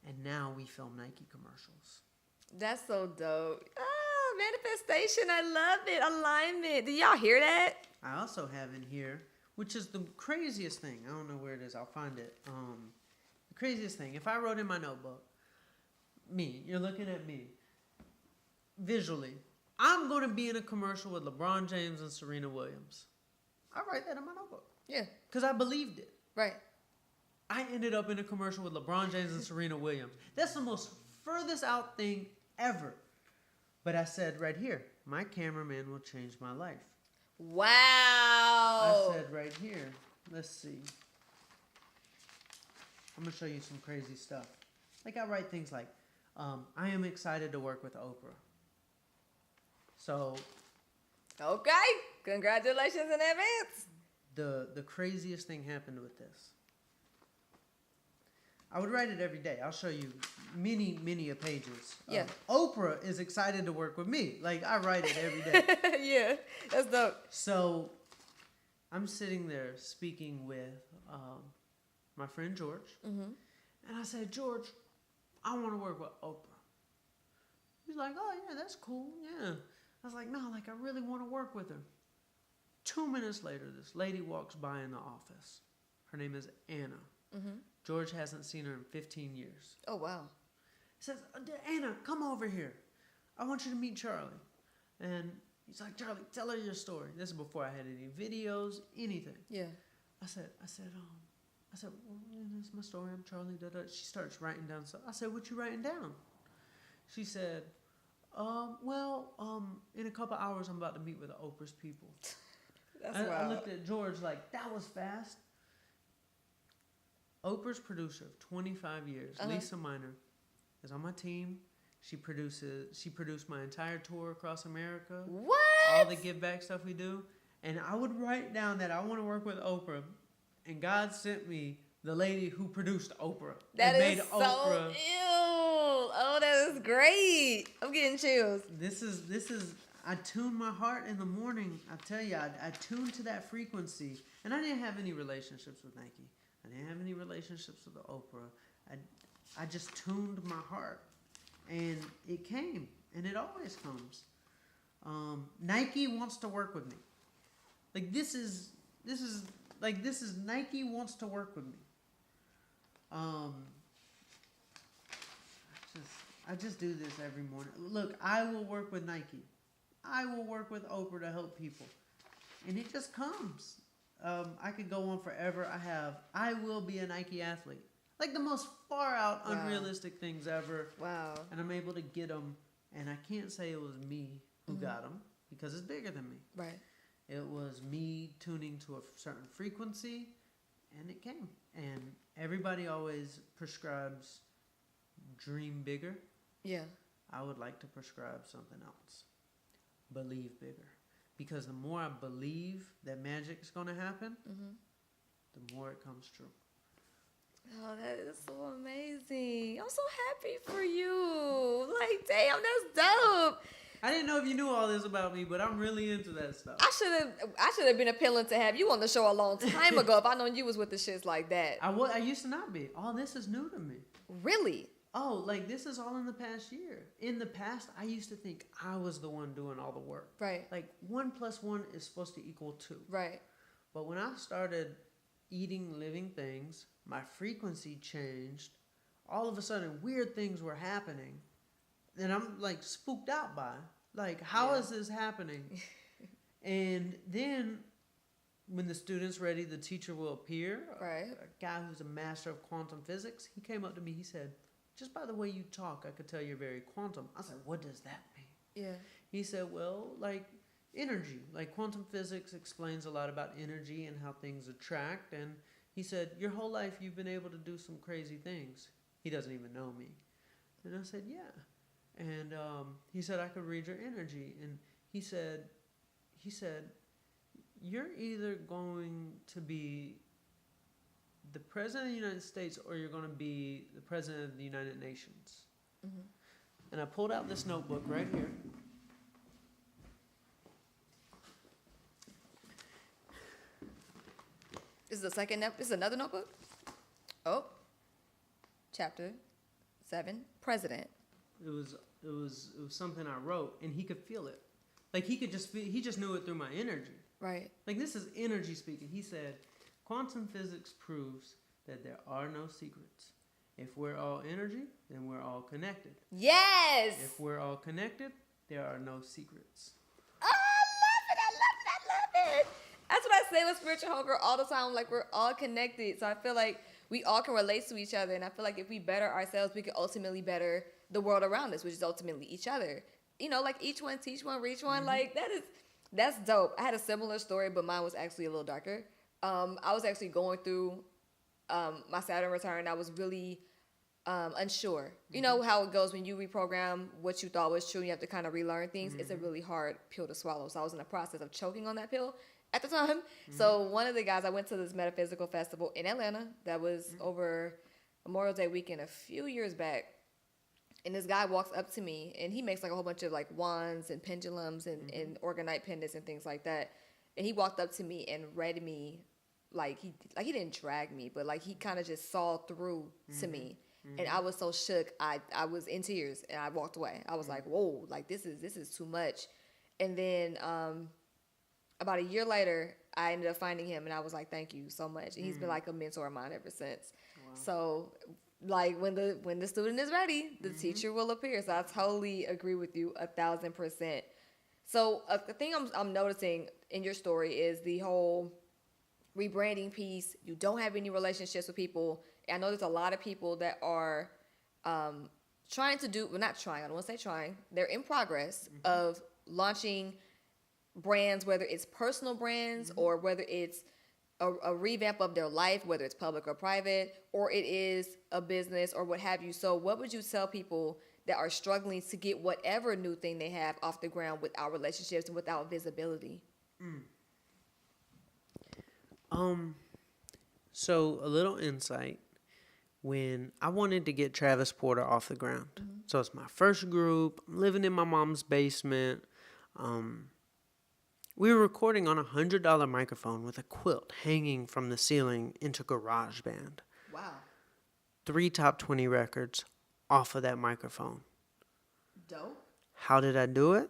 And now we film Nike commercials. That's so dope. Manifestation. I love it. Alignment. Do y'all hear that? I also have in here, which is the craziest thing. I don't know where it is. I'll find it. The craziest thing. If I wrote in my notebook, you're looking at me. Visually, I'm going to be in a commercial with LeBron James and Serena Williams. I write that in my notebook. Yeah. Because I believed it. Right. I ended up in a commercial with LeBron James and Serena Williams. That's the most furthest out thing ever. But I said right here, my cameraman will change my life. Wow. I said right here, let's see. I'm going to show you some crazy stuff. Like I write things like, I am excited to work with Oprah. So. Okay. Congratulations in advance. The craziest thing happened with this. I would write it every day. I'll show you many a pages. Yeah. Oprah is excited to work with me. Like, I write it every day. Yeah, that's dope. So, I'm sitting there speaking with my friend George. Mm-hmm. And I said, George, I want to work with Oprah. He's like, oh, yeah, that's cool. Yeah. I was like, no, like, I really want to work with her. 2 minutes later, this lady walks by in the office. Her name is Anna. Mm-hmm. George hasn't seen her in 15 years. Oh, wow. He says, Anna, come over here. I want you to meet Charlie. And he's like, Charlie, tell her your story. This is before I had any videos, anything. Yeah. I said, well, this is my story. I'm Charlie. Da, da. She starts writing down stuff. I said, what you writing down? She said, in a couple hours, I'm about to meet with Oprah's people. I looked at George like, that was fast. Oprah's producer of 25 years, Lisa Minor, is on my team. She produced my entire tour across America. What? All the give back stuff we do. And I would write down that I want to work with Oprah. And God sent me the lady who produced Oprah. That and is made so Oprah. ill. Oh, that is great. I'm getting chills. This is I tune my heart in the morning. I tell you, I tuned to that frequency. And I didn't have any relationships with Nike. I didn't have any relationships with Oprah. I just tuned my heart. And it came. And it always comes. Nike wants to work with me. Like this is Nike wants to work with me. I just do this every morning. Look, I will work with Nike. I will work with Oprah to help people. And it just comes. I could go on forever. I will be a Nike athlete. Like the most far out, unrealistic things ever. Wow. And I'm able to get them. And I can't say it was me who got them because it's bigger than me. Right. It was me tuning to a certain frequency, and it came. And everybody always prescribes dream bigger. Yeah. I would like to prescribe something else. Believe bigger. Because the more I believe that magic is going to happen, the more it comes true. Oh, that is so amazing. I'm so happy for you. Like, damn, that's dope. I didn't know if you knew all this about me, but I'm really into that stuff. I should have been appealing to have you on the show a long time ago if I known you was with the shits like that. I used to not be. All this is new to me. Really? Oh, like this is all in the past year. In the past, I used to think I was the one doing all the work. Right. Like 1 + 1 is supposed to equal 2. Right. But when I started eating living things, my frequency changed. All of a sudden, weird things were happening. And I'm like spooked out by. Like, how is this happening? And then when the student's ready, the teacher will appear. Right. A guy who's a master of quantum physics, he came up to me, he said, just by the way you talk, I could tell you're very quantum. I said, what does that mean? Yeah. He said, well, like energy. Like quantum physics explains a lot about energy and how things attract. And he said, your whole life you've been able to do some crazy things. He doesn't even know me. And I said, yeah. And he said, I could read your energy. And he said, you're either going to be the president of the United States or you're going to be the president of the United Nations. Mm-hmm. And I pulled out this notebook right here. This is another notebook? Oh. Chapter 7, President. It was something I wrote, and he could feel it. Like he just knew it through my energy. Right. Like this is energy speaking. He said, quantum physics proves that there are no secrets. If we're all energy, then we're all connected. Yes! If we're all connected, there are no secrets. Oh, I love it. That's what I say with Spiritual Homegirl all the time. Like, we're all connected. So I feel like we all can relate to each other. And I feel like if we better ourselves, we can ultimately better the world around us, which is ultimately each other. You know, like each one, teach one, reach one. Mm-hmm. Like, that's dope. I had a similar story, but mine was actually a little darker. I was actually going through my Saturn return. I was really unsure. Mm-hmm. You know how it goes when you reprogram what you thought was true and you have to kind of relearn things. Mm-hmm. It's a really hard pill to swallow. So I was in the process of choking on that pill at the time. Mm-hmm. So one of the guys, I went to this metaphysical festival in Atlanta that was over Memorial Day weekend a few years back. And this guy walks up to me, and he makes like a whole bunch of like wands and pendulums and, and organite pendants and things like that. And he walked up to me and read me like he didn't drag me, but like he kind of just saw through to me. And I was so shook. I was in tears, and I walked away. I was like, whoa, like this is too much. And then about a year later, I ended up finding him, and I was like, thank you so much. And he's been like a mentor of mine ever since. Wow. So like when the student is ready, the teacher will appear. So I totally agree with you 1,000%. So the thing I'm noticing in your story is the whole rebranding piece. You don't have any relationships with people. I know there's a lot of people that are trying to do, well, not trying, I don't want to say trying. They're in progress of launching brands, whether it's personal brands or whether it's a revamp of their life, whether it's public or private, or it is a business or what have you. So what would you tell people that are struggling to get whatever new thing they have off the ground without relationships and without visibility? So a little insight. When I wanted to get Travis Porter off the ground. So it's my first group. I'm living in my mom's basement. We were recording on a $100 microphone with a quilt hanging from the ceiling into GarageBand. Wow. 3 top 20 records off of that microphone. Dope. How did I do it?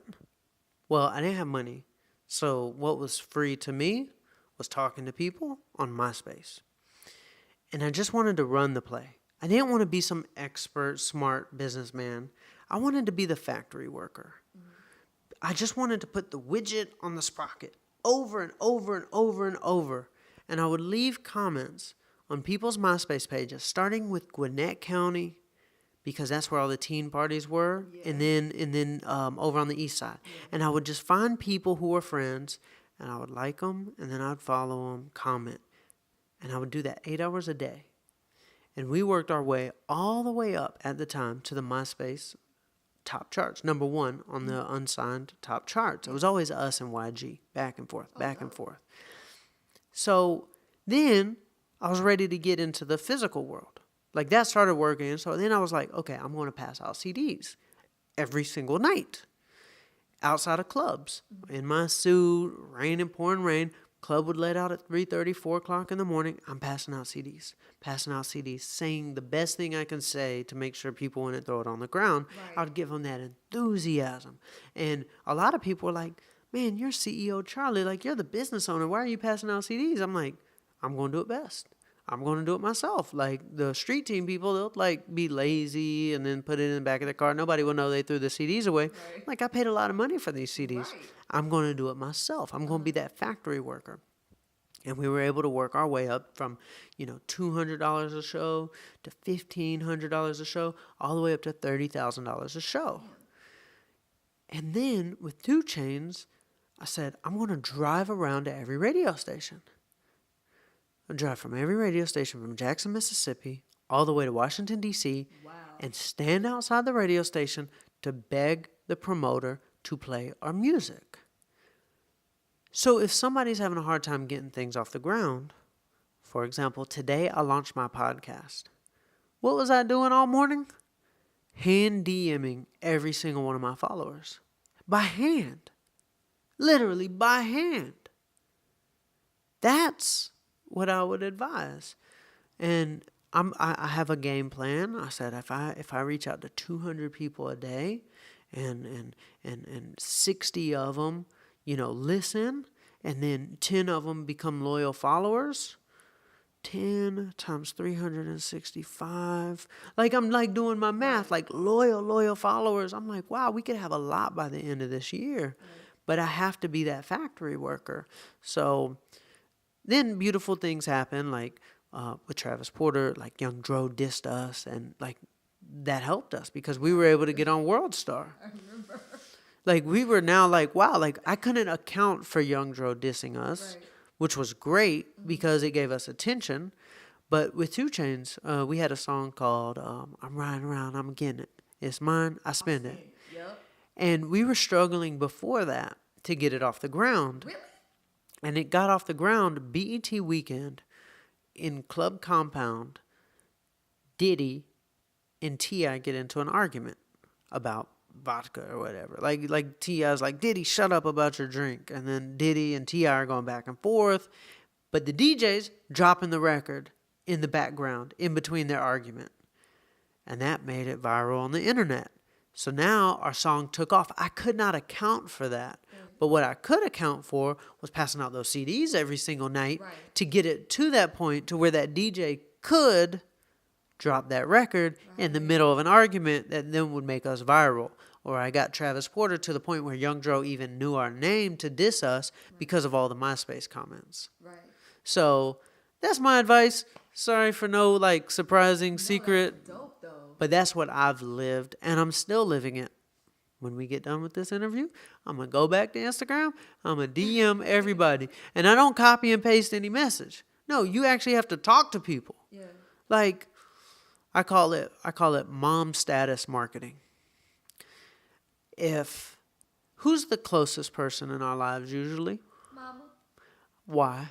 Well, I didn't have money. So what was free to me was talking to people on MySpace. And I just wanted to run the play. I didn't want to be some expert, smart businessman. I wanted to be the factory worker. I just wanted to put the widget on the sprocket over and over and over and over. And I would leave comments on people's MySpace pages, starting with Gwinnett County, because that's where all the teen parties were, and then over on the east side. And I would just find people who were friends, and I would like them, and then I'd follow them, comment. And I would do that 8 hours a day. And we worked our way all the way up at the time to the MySpace top charts. Number 1 on the unsigned top charts. It was always us and YG, back and forth, back and forth. So then I was ready to get into the physical world. Like that started working. So then I was like, okay, I'm going to pass out CDs every single night outside of clubs. In my suit, rain and pouring rain. Club would let out at 3:30, 4 o'clock in the morning. I'm passing out CDs, saying the best thing I can say to make sure people wouldn't throw it on the ground. Right. I would give them that enthusiasm. And a lot of people were like, man, you're CEO Charlie. Like, you're the business owner. Why are you passing out CDs? I'm like, I'm going to do it best. I'm going to do it myself. Like the street team people, they'll like be lazy and then put it in the back of their car. Nobody will know they threw the CDs away. Right. Like I paid a lot of money for these CDs. Right. I'm going to do it myself. I'm going to be that factory worker. And we were able to work our way up from, $200 a show to $1,500 a show, all the way up to $30,000 a show. And then with 2 Chainz, I said, I'm going to drive around to every radio station. I'll drive from every radio station from Jackson, Mississippi, all the way to Washington, D.C., Wow. and stand outside the radio station to beg the promoter to play our music. So if somebody's having a hard time getting things off the ground, for example, today I launched my podcast. What was I doing all morning? Hand DMing every single one of my followers. By hand. Literally by hand. That's what I would advise. And I have a game plan. I said if I reach out to 200 people a day and 60 of them, listen, and then 10 of them become loyal followers, 10 times 365. Like I'm like doing my math, like loyal followers. I'm like, wow, we could have a lot by the end of this year. Right. But I have to be that factory worker. So then beautiful things happen, like with Travis Porter, like Young Dro dissed us, and like that helped us because we were able to get on World Star. I remember. Like we were now like, wow, like I couldn't account for Young Dro dissing us, right, which was great because it gave us attention. But with 2 Chainz, we had a song called I'm Riding Around, I'm Getting It. It's mine, I spend it. Yep. And we were struggling before that to get it off the ground. Really? And it got off the ground BET weekend in Club Compound. Diddy and T.I. get into an argument about vodka or whatever. Like T.I.'s like, Diddy, shut up about your drink. And then Diddy and T.I. are going back and forth. But the DJ's dropping the record in the background in between their argument. And that made it viral on the internet. So now our song took off. I could not account for that. But what I could account for was passing out those CDs every single night, right, to get it to that point to where that DJ could drop that record, right, in the middle of an argument that then would make us viral. Or I got Travis Porter to the point where Young Dro even knew our name to diss us, right, because of all the MySpace comments. Right. So that's my advice. Sorry for no surprising secret. That's dope, though. But that's what I've lived, and I'm still living it. When we get done with this interview, I'm going to go back to Instagram. I'm going to DM everybody. And I don't copy and paste any message. No, you actually have to talk to people. Yeah. Like, I call it mom status marketing. Who's the closest person in our lives usually? Mama. Why?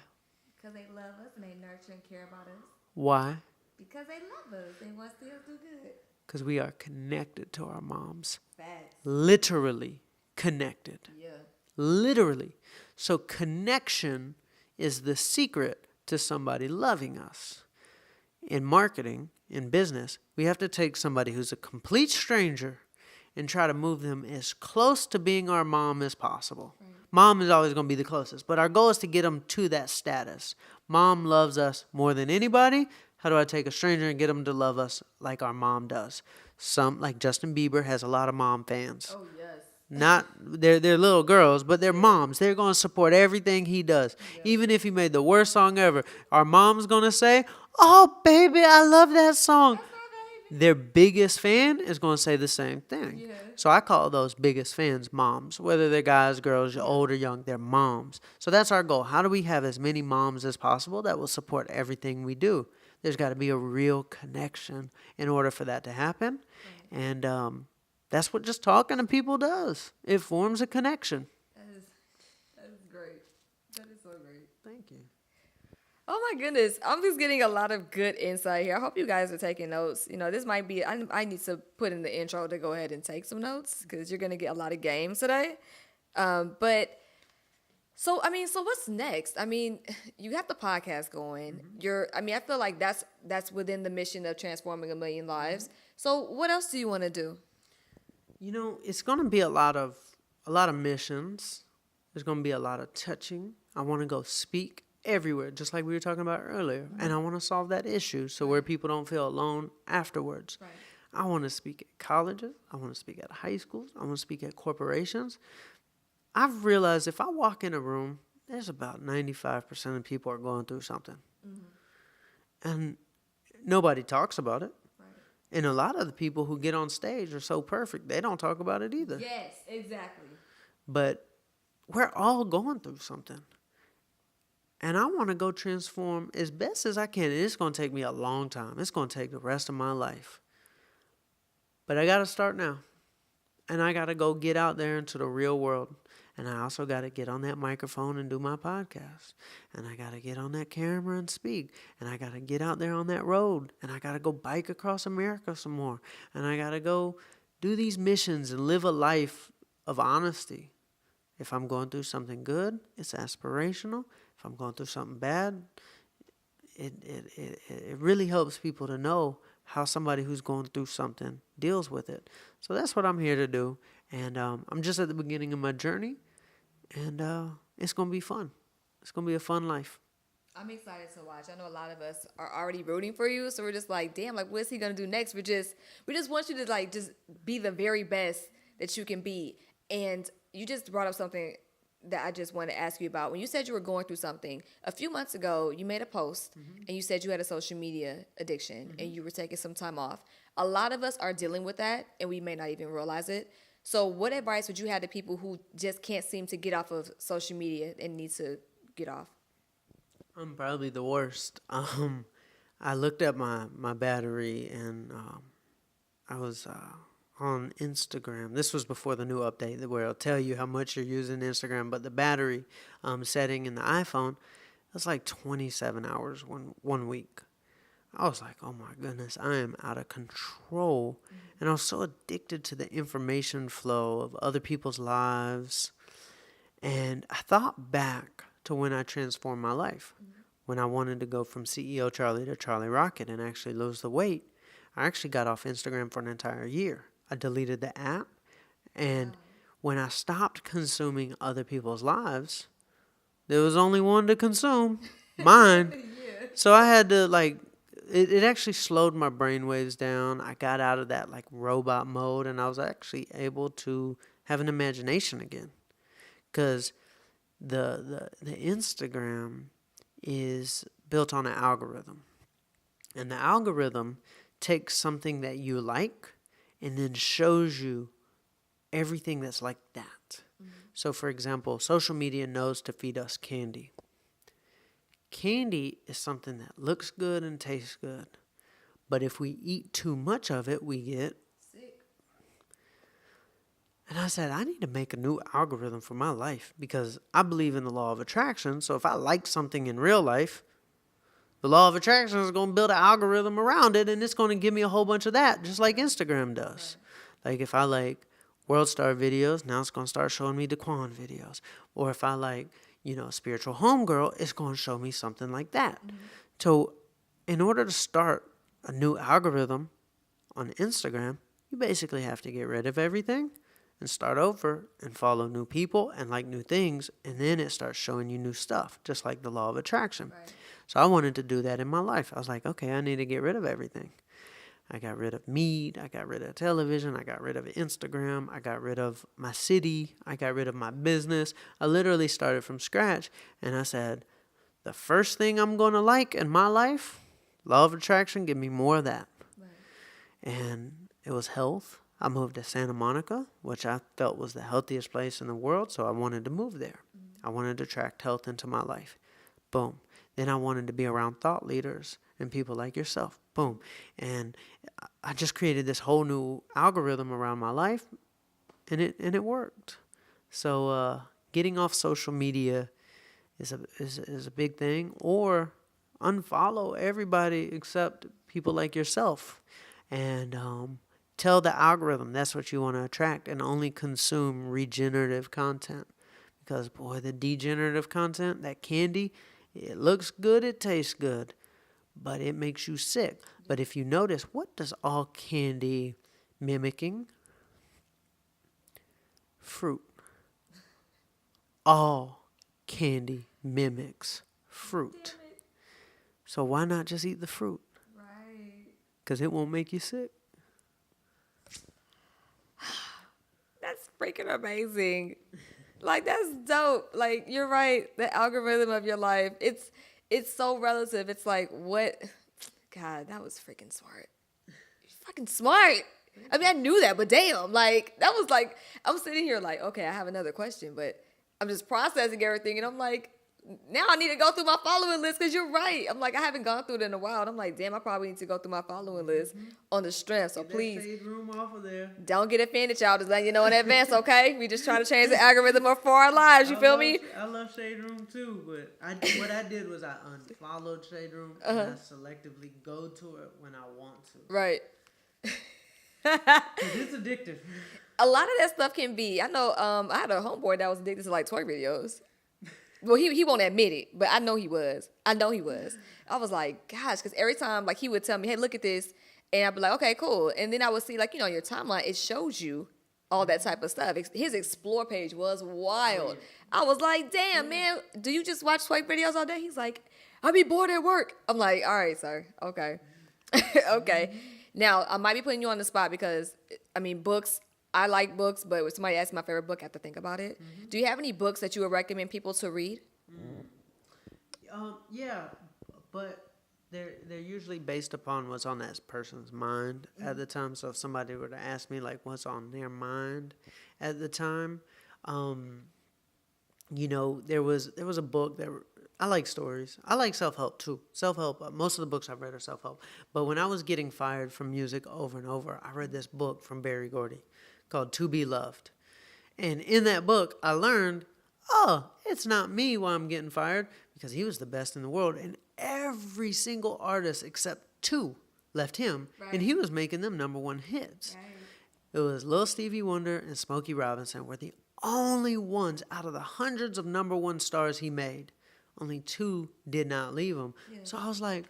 Because they love us and they nurture and care about us. Why? Because they love us. They want to see us do good. Because we are connected to our moms. Facts. Literally connected. Yeah. Literally. So connection is the secret to somebody loving us. In marketing, in business, we have to take somebody who's a complete stranger and try to move them as close to being our mom as possible. Right. Mom is always going to be the closest, but our goal is to get them to that status. Mom loves us more than anybody. How do I take a stranger and get them to love us like our mom does? Some, like Justin Bieber, has a lot of mom fans. Oh, yes. Not, they're little girls, but they're moms. They're going to support everything he does. Yeah. Even if he made the worst song ever, our mom's going to say, oh, baby, I love that song. Their biggest fan is going to say the same thing. Yeah. So I call those biggest fans moms. Whether they're guys, girls, old or young, they're moms. So that's our goal. How do we have as many moms as possible that will support everything we do? There's got to be a real connection in order for that to happen. Right. And that's what just talking to people does. It forms a connection. That is great. That is so great. Thank you. Oh, my goodness. I'm just getting a lot of good insight here. I hope you guys are taking notes. This might be, I need to put in the intro to go ahead and take some notes because you're going to get a lot of games today. So what's next? I mean, you have the podcast going. Mm-hmm. I feel like that's within the mission of transforming 1 million lives. Mm-hmm. So what else do you want to do? It's going to be a lot of missions. There's going to be a lot of touching. I want to go speak everywhere, just like we were talking about earlier. And I want to solve that issue so where people don't feel alone afterwards. Right. I want to speak at colleges. I want to speak at high schools. I want to speak at corporations. I've realized if I walk in a room, there's about 95% of people are going through something. And nobody talks about it. Right. And a lot of the people who get on stage are so perfect, they don't talk about it either. Yes, exactly. But we're all going through something. And I want to go transform as best as I can. And it's going to take me a long time. It's going to take the rest of my life. But I got to start now. And I got to go get out there into the real world. And I also got to get on that microphone and do my podcast. And I got to get on that camera and speak. And I got to get out there on that road. And I got to go bike across America some more. And I got to go do these missions and live a life of honesty. If I'm going through something good, it's aspirational. If I'm going through something bad, it really helps people to know how somebody who's going through something deals with it. So that's what I'm here to do. And I'm just at the beginning of my journey. And it's going to be fun. It's going to be a fun life. I'm excited to watch. I know a lot of us are already rooting for you. So we're just like, damn, like, what's he going to do next? We just want you to, like, just be the very best that you can be. And you just brought up something that I just want to ask you about. When you said you were going through something, a few months ago, you made a post and you said you had a social media addiction and you were taking some time off. A lot of us are dealing with that and we may not even realize it. So what advice would you have to people who just can't seem to get off of social media and need to get off? I'm probably the worst. I looked at my battery and I was on Instagram. This was before the new update where it'll tell you how much you're using Instagram. But the battery setting in the iPhone, that's like 27 hours one week. I was like, oh my goodness, I am out of control. And I was so addicted to the information flow of other people's lives. And I thought back to when I transformed my life. When I wanted to go from CEO Charlie to Charlie Rocket and actually lose the weight, I actually got off Instagram for an entire year. I deleted the app. And when I stopped consuming other people's lives, there was only one to consume, mine. So I had to, like, it actually slowed my brain waves down. I got out of that, like, robot mode, and I was actually able to have an imagination again. Because the Instagram is built on an algorithm. And the algorithm takes something that you like and then shows you everything that's like that. So, for example, social media knows to feed us candy. Candy is something that looks good and tastes good. But if we eat too much of it, we get Sick. And I said, I need to make a new algorithm for my life because I believe in the law of attraction. So if I like something in real life, the law of attraction is going to build an algorithm around it, and it's going to give me a whole bunch of that, just like Instagram does. Right. Like if I like World Star videos, now it's going to start showing me Daquan videos. Or if I like, Spiritual Homegirl, it's going to show me something like that. So in order to start a new algorithm on Instagram, you basically have to get rid of everything and start over and follow new people and like new things, and then it starts showing you new stuff, just like the law of attraction. Right. So I wanted to do that in my life. I was like, okay, I need to get rid of everything. I got rid of meat. I got rid of television. I got rid of Instagram. I got rid of my city. I got rid of my business. I literally started from scratch. And I said, the first thing I'm going to like in my life, law of attraction, give me more of that. Right. And it was health. I moved to Santa Monica, which I felt was the healthiest place in the world. So I wanted to move there. I wanted to attract health into my life. Boom. Then I wanted to be around thought leaders and people like yourself. Boom. And I just created this whole new algorithm around my life, and it worked. So getting off social media is a big thing, or unfollow everybody except people like yourself, and tell the algorithm that's what you want to attract, and only consume regenerative content. Because boy, the degenerative content, that candy, it looks good, it tastes good, but it makes you sick. But if you notice, what does all candy mimicking? Fruit. All candy mimics fruit. So why not just eat the fruit? Right. Because it won't make you sick. That's freaking amazing. Like, that's dope. Like, you're right. The algorithm of your life, it's so relative. It's like, what? God, that was freaking smart. You're fucking smart. I mean, I knew that, but damn, like, that was like, I'm sitting here like, okay, I have another question, but I'm just processing everything, and I'm like, now I need to go through my following list, because you're right. I'm like, I haven't gone through it in a while, and I'm like, damn, I probably need to go through my following list on the strength, so please, Shade room off of there. don't get offended, y'all. Just letting you know in advance, okay? We just trying to change the algorithm for our lives, you feel me? I love Shade Room too, but what I did was I unfollowed Shade Room and I selectively go to it when I want to. Right. 'Cause it's addictive. A lot of that stuff can be. I know. I had a homeboy that was addicted to like toy videos. Well, he won't admit it, but I know he was. I was like, gosh, because every time like he would tell me, hey, look at this, and I'd be like, okay, cool. And then I would see like, you know, your timeline, it shows you all that type of stuff. His explore page was wild. I was like, damn, man, do you just watch toy videos all day? He's like, I be bored at work. I'm like, all right, sir, okay, okay. Now I might be putting you on the spot because I mean, books. I like books, but when somebody asks my favorite book, I have to think about it. Do you have any books that you would recommend people to read? Yeah, but they're usually based upon what's on that person's mind at the time. So if somebody were to ask me like what's on their mind at the time, you know, there was a book that I like stories. I like self-help too. Self-help. Most of the books I've read are self-help. But when I was getting fired from music over and over, I read this book from Berry Gordy called To Be Loved. And in that book, I learned, it's not me why I'm getting fired, because he was the best in the world. And every single artist except two left him, and he was making them #1 hits. Right. It was Lil Stevie Wonder and Smokey Robinson were the only ones out of the hundreds of #1 stars he made. Only two did not leave him. Yeah. So I was like,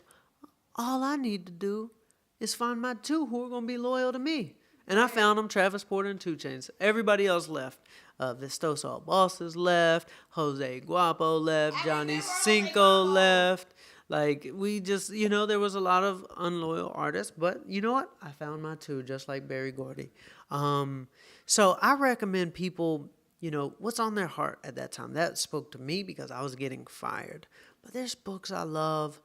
all I need to do is find my two who are going to be loyal to me. And I found them, Travis Porter and 2 Chainz. Everybody else left. Vistoso Bosses left. Jose Guapo left. Johnny Cinco left. Like, we just, you know, there was a lot of unloyal artists. But you know what? I found my two, just like Berry Gordy. So I recommend people, you know, what's on their heart at that time. That spoke to me because I was getting fired. But there's books I love.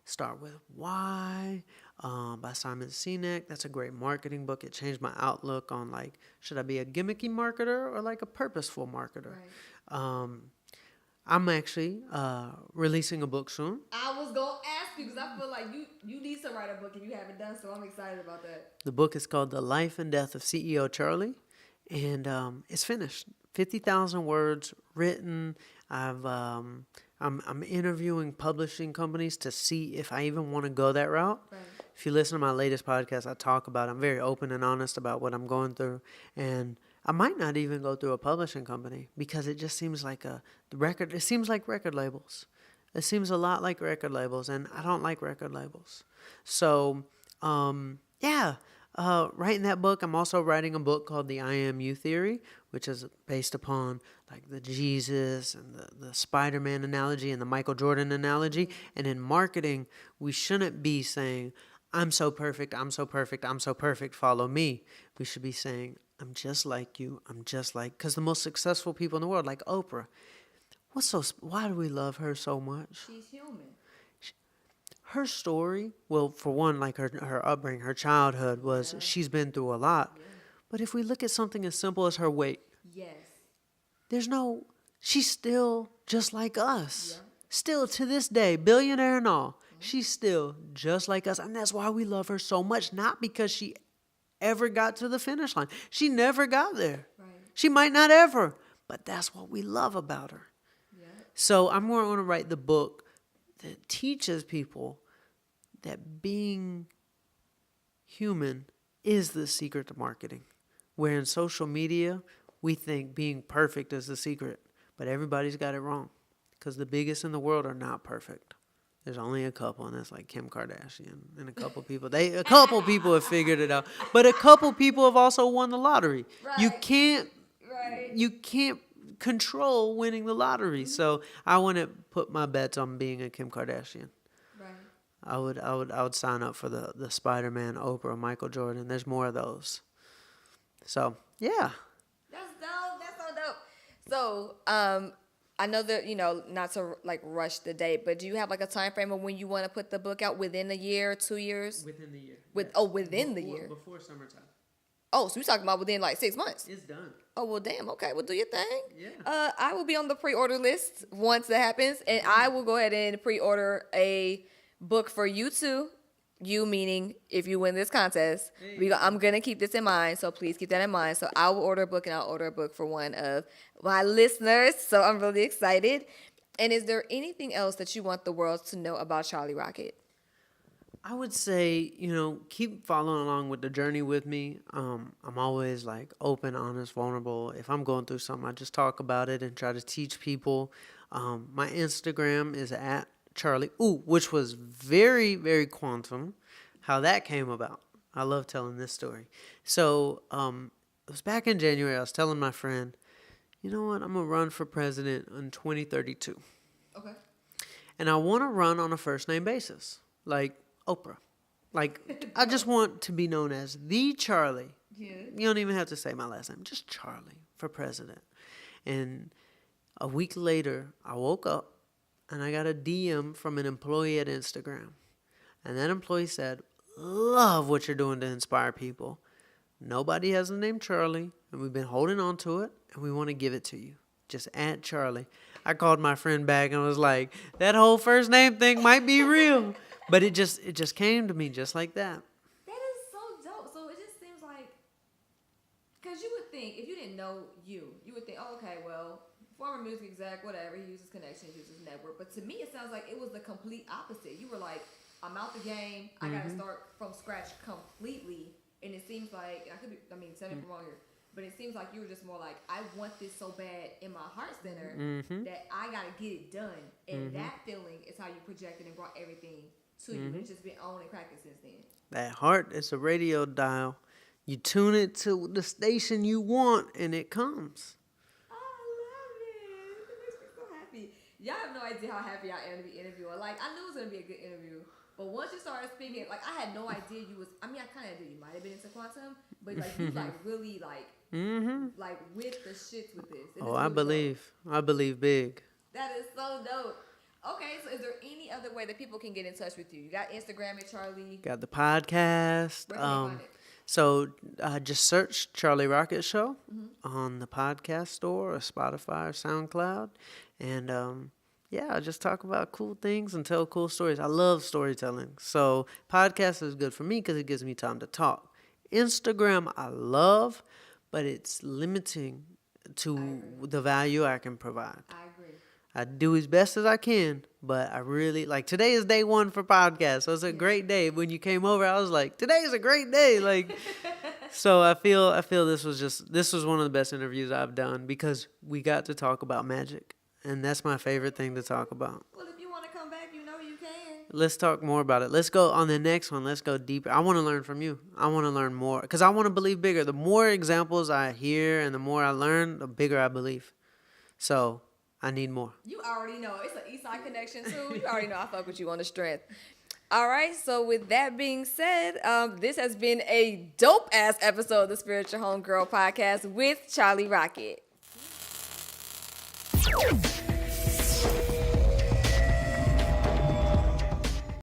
Start With Why by Simon Sinek. That's a great marketing book. It changed my outlook on, like, should I be a gimmicky marketer or like a purposeful marketer? Right. I'm actually releasing a book soon. I was going to ask you because I feel like you need to write a book if you haven't done so. I'm excited about that. The book is called The Life and Death of CEO Charlie. And it's finished. 50,000 words written. I'm interviewing publishing companies to see if I even want to go that route. Right. If you listen to my latest podcast, I talk about it. I'm very open and honest about what I'm going through. And I might not even go through a publishing company because it just seems like it seems like record labels. It seems a lot like record labels, and I don't like record labels. So, writing that book. I'm also writing a book called The I Am You Theory, which is based upon like the Jesus and the Spider-Man analogy and the Michael Jordan analogy. And in marketing, we shouldn't be saying, I'm so perfect, I'm so perfect, I'm so perfect, follow me. We should be saying, I'm just like you, because the most successful people in the world, like Oprah, why do we love her so much? She's human. Her story, well, for one, like her upbringing, her childhood was, she's been through a lot. Yeah. But if we look at something as simple as her weight, she's still just like us. Yeah. Still to this day, billionaire and all, she's still just like us. And that's why we love her so much, not because she ever got to the finish line. She never got there. Right. She might not ever, but that's what we love about her. Yeah. So I'm going to write the book that teaches people that being human is the secret to marketing. Where in social media, we think being perfect is the secret, but everybody's got it wrong because the biggest in the world are not perfect. There's only a couple, and that's like Kim Kardashian and a couple people. A couple people have figured it out, but a couple people have also won the lottery. Right. You can't control winning the lottery. So I wouldn't put my bets on being a Kim Kardashian. Right. I would sign up for the Spider-Man, Oprah, Michael Jordan. There's more of those. So yeah. That's dope. That's so dope. So I know that, not to like rush the date, but do you have like a time frame of when you want to put the book out? Within a year, 2 years? Within the year. Within the year. Before summertime. Oh, so we're talking about within like 6 months. It's done. Oh, well, damn. Okay, well, do your thing. Yeah. I will be on the pre-order list once that happens, and I will go ahead and pre-order a book for you too. You meaning if you win this contest. I'm going to keep this in mind, so please keep that in mind. So I will order a book, and I'll order a book for one of my listeners, so I'm really excited. And is there anything else that you want the world to know about Charlie Rocket? I would say, keep following along with the journey with me. I'm always like open, honest, vulnerable. If I'm going through something, I just talk about it and try to teach people. My Instagram is at Charlie, which was very, very quantum, how that came about. I love telling this story. So it was back in January. I was telling my friend, you know what, I'm going to run for president in 2032. Okay. And I want to run on a first name basis, like Oprah. Like, I just want to be known as the Charlie. Yeah. You don't even have to say my last name, just Charlie for president. And a week later, I woke up and I got a DM from an employee at Instagram. And that employee said, love what you're doing to inspire people. Nobody has the name Charlie, and we've been holding on to it, and we want to give it to you. Just add Charlie. I called my friend back and was like, that whole first name thing might be real. But it just came to me just like that. That is so dope. So it just seems like, because you would think, if you didn't know you would think, oh, okay, well, former music exec, whatever, he uses connections, uses network. But to me, it sounds like it was the complete opposite. You were like, I'm out the game. I got to start from scratch completely. And it seems like, tell me if I'm wrong here, but it seems like you were just more like, I want this so bad in my heart center that I got to get it done. And that feeling is how you projected and brought everything to you. It's just been on and cracking since then. That heart is a radio dial. You tune it to the station you want, and it comes. I love it. It makes me so happy. Y'all have no idea how happy I am to be interviewing. Like, I knew it was going to be a good interview. But once you started speaking, like, I had no idea you was, I kind of knew you might have been into quantum, but, like, you, like, really, like, like, with the shits with this. And I believe. Dope. I believe big. That is so dope. Okay, so is there any other way that people can get in touch with you? You got Instagram at Charlie. Got the podcast. Where can they find it? So just search Charlie Rocket Show on the podcast store or Spotify or SoundCloud. And I just talk about cool things and tell cool stories. I love storytelling. So podcast is good for me because it gives me time to talk. Instagram I love, but it's limiting to the value I can provide. I agree. I do as best as I can, but I really, like, today is day 1 for podcast, so it's a great day. When you came over, I was like, today is a great day, like, so I feel this was one of the best interviews I've done because we got to talk about magic, and that's my favorite thing to talk about. Well, if you want to come back, you can. Let's talk more about it. Let's go on the next one. Let's go deeper. I want to learn from you. I want to learn more because I want to believe bigger. The more examples I hear and the more I learn, the bigger I believe. So I need more. You already know. It's an Eastside connection, too. You already know I fuck with you on the strength. All right. So with that being said, this has been a dope-ass episode of the Spiritual Homegirl Podcast with Charlie Rocket.